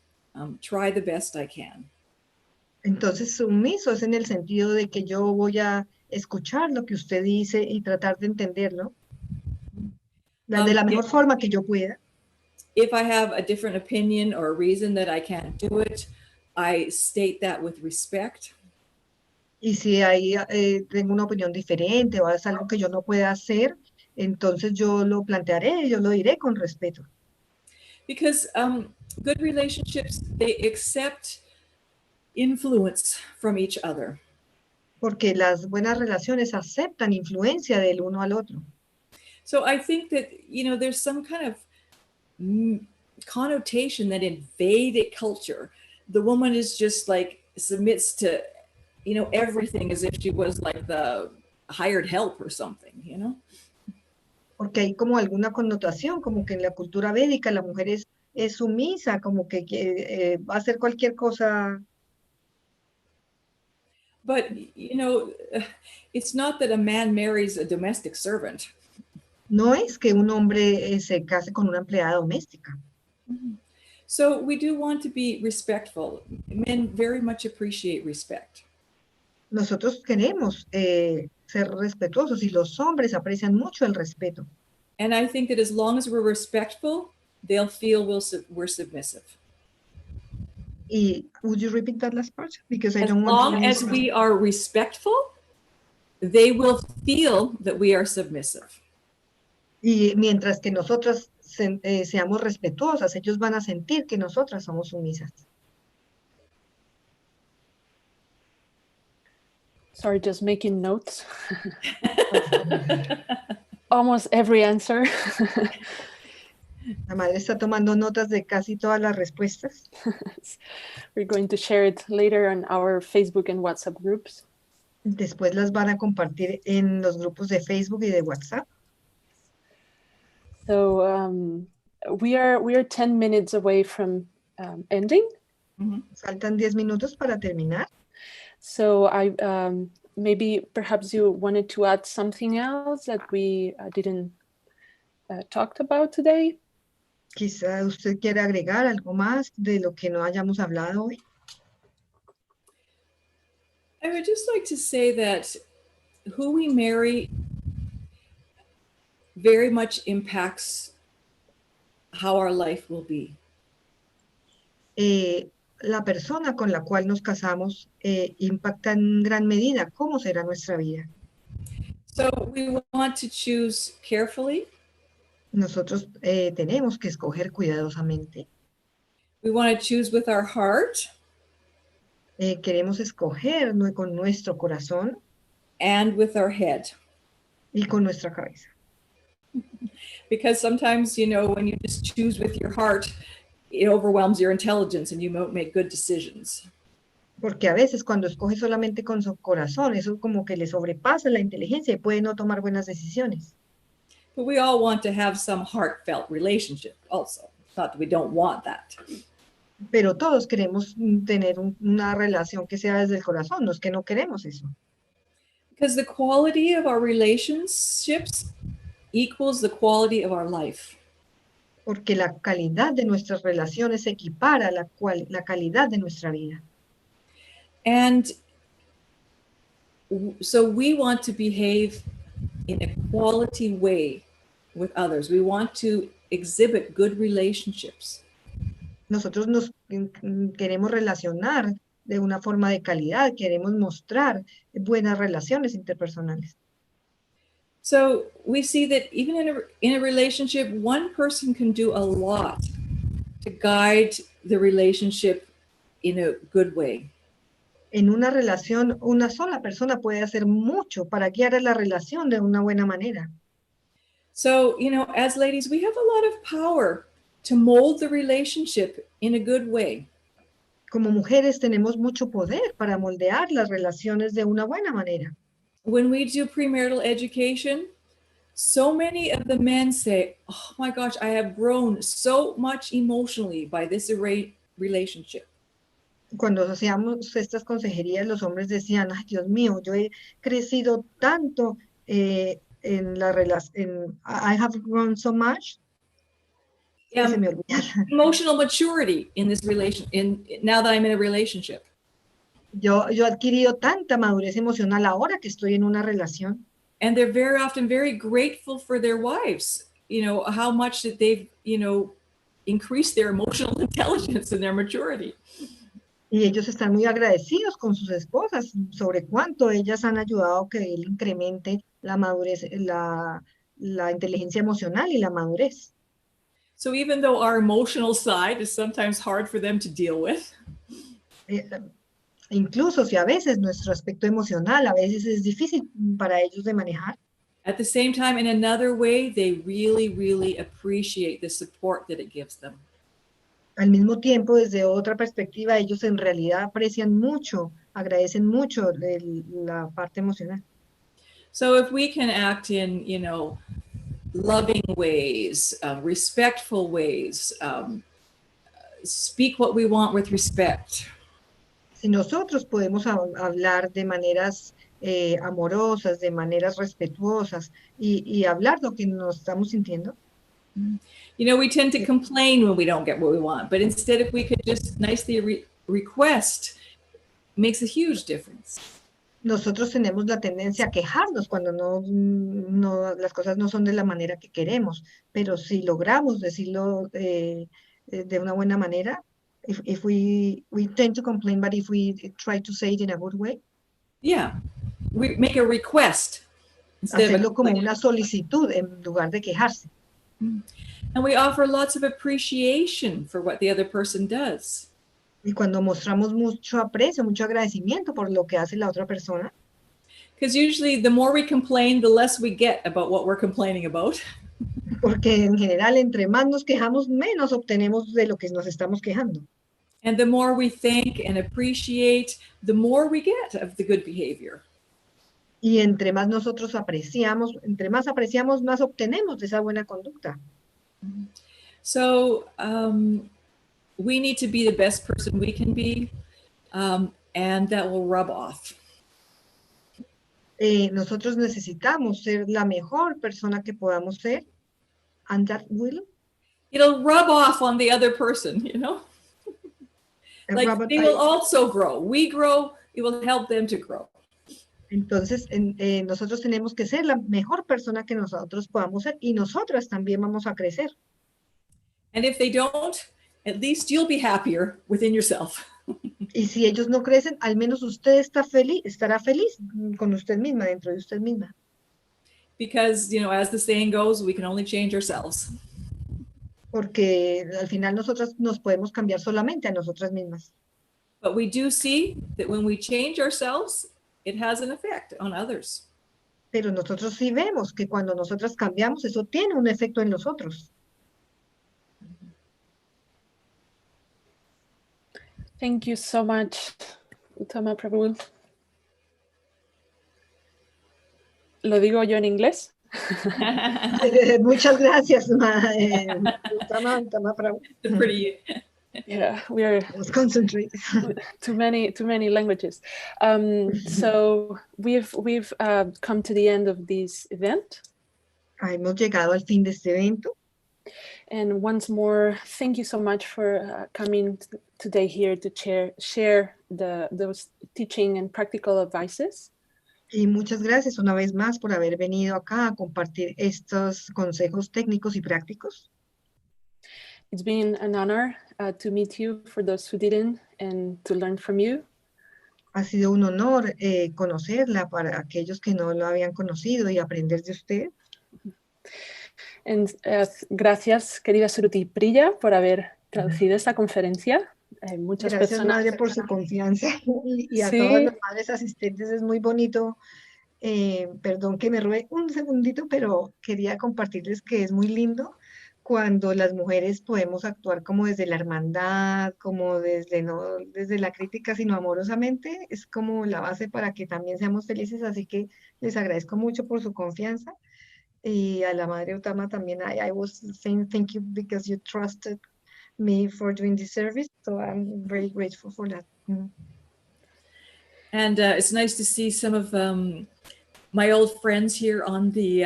Speaker 4: try the best I can.
Speaker 5: Entonces, sumiso es en el sentido de que yo voy a escuchar lo que usted dice y tratar de entenderlo de la mejor forma que yo pueda.
Speaker 4: If I have a different opinion or a reason that I can't do it, I state that with respect.
Speaker 5: Y si hay, tengo una opinión diferente o es algo que yo no pueda hacer, entonces yo lo plantearé, yo lo diré con respeto.
Speaker 4: Because good relationships, they accept influence from each other.
Speaker 5: Porque las buenas relaciones aceptan influencia del uno al otro.
Speaker 4: So I think that, there's some kind of connotation that in Vedic culture, the woman is just like submits to, everything as if she was like the hired help or something,
Speaker 5: Porque hay como alguna connotación, como que en la cultura védica la mujer es sumisa, como que va a hacer cualquier cosa.
Speaker 4: But, it's not that a man marries a domestic servant.
Speaker 5: No es que un hombre se case con una empleada doméstica.
Speaker 4: So we do want to be respectful. Men very much appreciate respect.
Speaker 5: Nosotros queremos ser respetuosos y los hombres aprecian mucho el respeto.
Speaker 4: And I think that as long as we're respectful, they'll feel we're submissive.
Speaker 5: Y would you repeat that last part? Because I don't want to.
Speaker 4: As long as we are respectful, they will feel that we are submissive.
Speaker 5: Y mientras que nosotras seamos respetuosas, ellos van a sentir que nosotras somos sumisas.
Speaker 1: Sorry, just making notes. Almost every answer.
Speaker 5: La madre está tomando notas de casi todas las respuestas.
Speaker 1: We're going to share it later on our Facebook and WhatsApp groups.
Speaker 5: Después las van a compartir en los grupos de Facebook y de WhatsApp.
Speaker 1: So we are 10 minutes away from ending.
Speaker 5: Faltan 10 minutos para terminar.
Speaker 1: So maybe perhaps you wanted to add something else that we didn't talked about today.
Speaker 5: Quizá usted quiera agregar algo más de lo que no hayamos hablado hoy.
Speaker 4: I would just like to say that who we marry very much impacts how our life will be.
Speaker 5: La persona con la cual nos casamos impacta en gran medida cómo será nuestra vida.
Speaker 4: So we want to choose carefully.
Speaker 5: Nosotros tenemos que escoger cuidadosamente.
Speaker 4: We want to choose with our heart.
Speaker 5: Queremos escoger con nuestro corazón
Speaker 4: And with our head.
Speaker 5: y con nuestra cabeza.
Speaker 4: Because sometimes, you know, when you just choose with your heart, it overwhelms your intelligence and you won't make good decisions.
Speaker 5: Porque a veces cuando escoge solamente con su corazón, eso como que le sobrepasa la inteligencia y puede no tomar buenas decisiones.
Speaker 4: But we all want to have some heartfelt relationship also. Not that we don't want that.
Speaker 5: Pero todos queremos tener una relación que sea desde el corazón, no es que no queremos eso.
Speaker 4: Because the quality of our relationships equals the quality of our life.
Speaker 5: Porque la calidad de nuestras relaciones se equipara a la calidad de nuestra vida.
Speaker 4: And so we want to behave in a quality way with others. We want to exhibit good relationships.
Speaker 5: Nosotros nos queremos relacionar de una forma de calidad, queremos mostrar buenas relaciones interpersonales.
Speaker 4: So we see that even in a relationship, one person can do a lot to guide the relationship in a good way.
Speaker 5: En una relación, una sola persona puede hacer mucho para guiar a la relación de una buena manera.
Speaker 4: So, you know, as ladies, we have a lot of power to mold the relationship in a good way.
Speaker 5: Como mujeres tenemos mucho poder para moldear las relaciones de una buena manera.
Speaker 4: When we do premarital education, so many of the men say, oh my gosh, I have grown so much emotionally by this relationship.
Speaker 5: Cuando hacíamos estas consejerías, los hombres decían, ay, Dios mío, yo he crecido tanto en la relación, I have grown so much. Se me olvida.
Speaker 4: Emotional maturity in this now that I'm in a relationship.
Speaker 5: Yo he adquirido tanta madurez emocional ahora que estoy en una relación.
Speaker 4: And they're very often very grateful for their wives, you know, how much that they've, you know, increased their emotional intelligence and their maturity.
Speaker 5: Y ellos están muy agradecidos con sus esposas sobre cuánto ellas han ayudado a que él incremente la madurez, la inteligencia emocional y la madurez.
Speaker 4: So even though our emotional side is sometimes hard for them to deal with.
Speaker 5: Incluso si a veces nuestro aspecto emocional a veces es difícil para ellos de manejar.
Speaker 4: At the same time, in another way, they really, really appreciate the support that it gives them.
Speaker 5: Al mismo tiempo, desde otra perspectiva, ellos en realidad aprecian mucho, agradecen mucho la parte emocional.
Speaker 4: So if we can act in, you know, loving ways, respectful ways, speak what we want with respect.
Speaker 5: Si nosotros podemos hablar de maneras amorosas, de maneras respetuosas y hablar lo que nos estamos sintiendo.
Speaker 4: You know, we tend to complain when we don't get what we want, but instead if we could just nicely request, makes a huge difference.
Speaker 5: Nosotros tenemos la tendencia a quejarnos cuando las cosas no son de la manera que queremos, pero si logramos decirlo de una buena manera, if we tend to complain, but if we try to say it in a good way.
Speaker 4: Yeah, we make a request.
Speaker 5: Hacerlo como una solicitud en lugar de quejarse.
Speaker 4: And we offer lots of appreciation for what the other person does.
Speaker 5: Y cuando mostramos mucho aprecio, mucho agradecimiento por lo que hace la otra persona.
Speaker 4: Because usually the more we complain, the less we get about what we're complaining about.
Speaker 5: Porque en general, entre más nos quejamos, menos obtenemos de lo que nos estamos quejando.
Speaker 4: And the more we thank and appreciate, the more we get of the good behavior.
Speaker 5: Y entre más nosotros apreciamos, entre más apreciamos, más obtenemos de esa buena conducta.
Speaker 4: So we need to be the best person we can be, and that will rub off.
Speaker 5: nosotros necesitamos ser la mejor persona que podamos ser, and that will
Speaker 4: it'll rub off on the other person, you know? Like
Speaker 5: Robert,
Speaker 4: they will also grow. We grow, it will help them to grow.
Speaker 5: entonces nosotros tenemos que ser la mejor persona que nosotros podamos ser y nosotras también vamos a crecer.
Speaker 4: And if they don't, at least you'll be happier within yourself.
Speaker 5: Y si ellos no crecen, al menos usted estará feliz con usted misma, dentro de usted misma.
Speaker 4: Because, you know, as the saying goes, we can only change ourselves.
Speaker 5: Porque al final nosotras nos podemos cambiar solamente a nosotras mismas.
Speaker 4: But we do see that when we change ourselves, it has an effect on others.
Speaker 5: Pero nosotros sí vemos que cuando nosotras cambiamos, eso tiene un efecto en los otros.
Speaker 1: Thank you so much, Uttama Prabhu. ¿Lo digo yo en inglés?
Speaker 5: Muchas gracias, Uttama Prabhu.
Speaker 4: Pretty.
Speaker 1: Yeah, we are
Speaker 5: Concentrate.
Speaker 1: too many languages. So we've come to the end of this event.
Speaker 5: Hemos llegado al fin de este evento.
Speaker 1: And once more, thank you so much for coming today here to share those teaching and practical advices.
Speaker 5: Y muchas gracias una vez más por haber venido acá a compartir estos consejos técnicos y prácticos.
Speaker 1: It's been an honor to meet you for those who didn't and to learn from you.
Speaker 5: Ha sido un honor conocerla para aquellos que no lo habían conocido y aprender de usted.
Speaker 1: And gracias, querida Sruti Priya, por haber traducido esta conferencia. Muchas
Speaker 5: Gracias,
Speaker 1: personas.
Speaker 5: madre, por su confianza y a
Speaker 1: Sí.
Speaker 5: todas las madres asistentes. Es muy bonito. Perdón que me robe un segundito, pero quería compartirles que es muy lindo cuando las mujeres podemos actuar como desde la hermandad, como desde no desde la crítica, sino amorosamente. Es como la base para que también seamos felices. Así que les agradezco mucho por su confianza. Y a la madre Uttama también, I was saying thank you because you trusted me for doing this service. So I'm very grateful for that.
Speaker 4: And it's nice to see some of my old friends here on the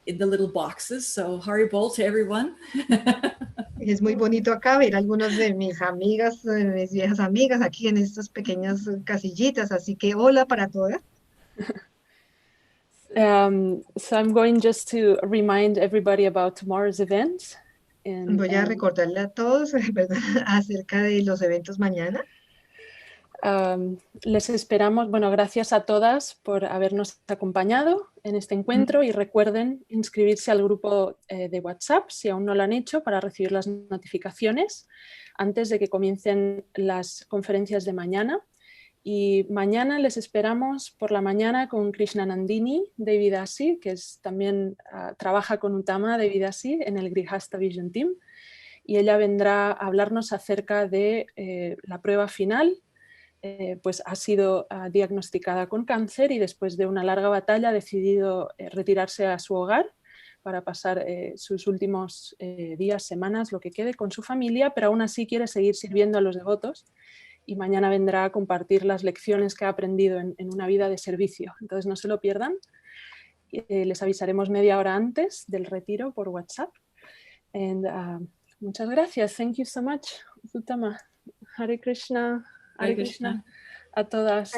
Speaker 4: in the little boxes. So Haribol to everyone.
Speaker 5: Es muy bonito acá ver algunos de mis amigas, de mis viejas amigas aquí en estas pequeñas casillitas. Así que hola para todas.
Speaker 1: So I'm going just to remind everybody about tomorrow's event. And,
Speaker 5: Voy a recordarle a todos, ¿verdad?, acerca de los eventos mañana.
Speaker 1: Les esperamos, bueno, gracias a todas por habernos acompañado en este encuentro y recuerden inscribirse al grupo de WhatsApp si aún no lo han hecho para recibir las notificaciones antes de que comiencen las conferencias de mañana. Y mañana les esperamos por la mañana con Krishnanandini Devi Dasi, que también trabaja con Uttama Devi Dasi en el Grihastha Vision Team, y ella vendrá a hablarnos acerca de la prueba final. Pues ha sido diagnosticada con cáncer y después de una larga batalla ha decidido retirarse a su hogar para pasar sus últimos días, semanas, lo que quede con su familia, pero aún así quiere seguir sirviendo a los devotos. Y mañana vendrá a compartir las lecciones que ha aprendido en una vida de servicio. Entonces no se lo pierdan. Les avisaremos media hora antes del retiro por WhatsApp. And, muchas gracias. Thank you so much, Uttama. Hare Krishna. Hare Krishna. A todas.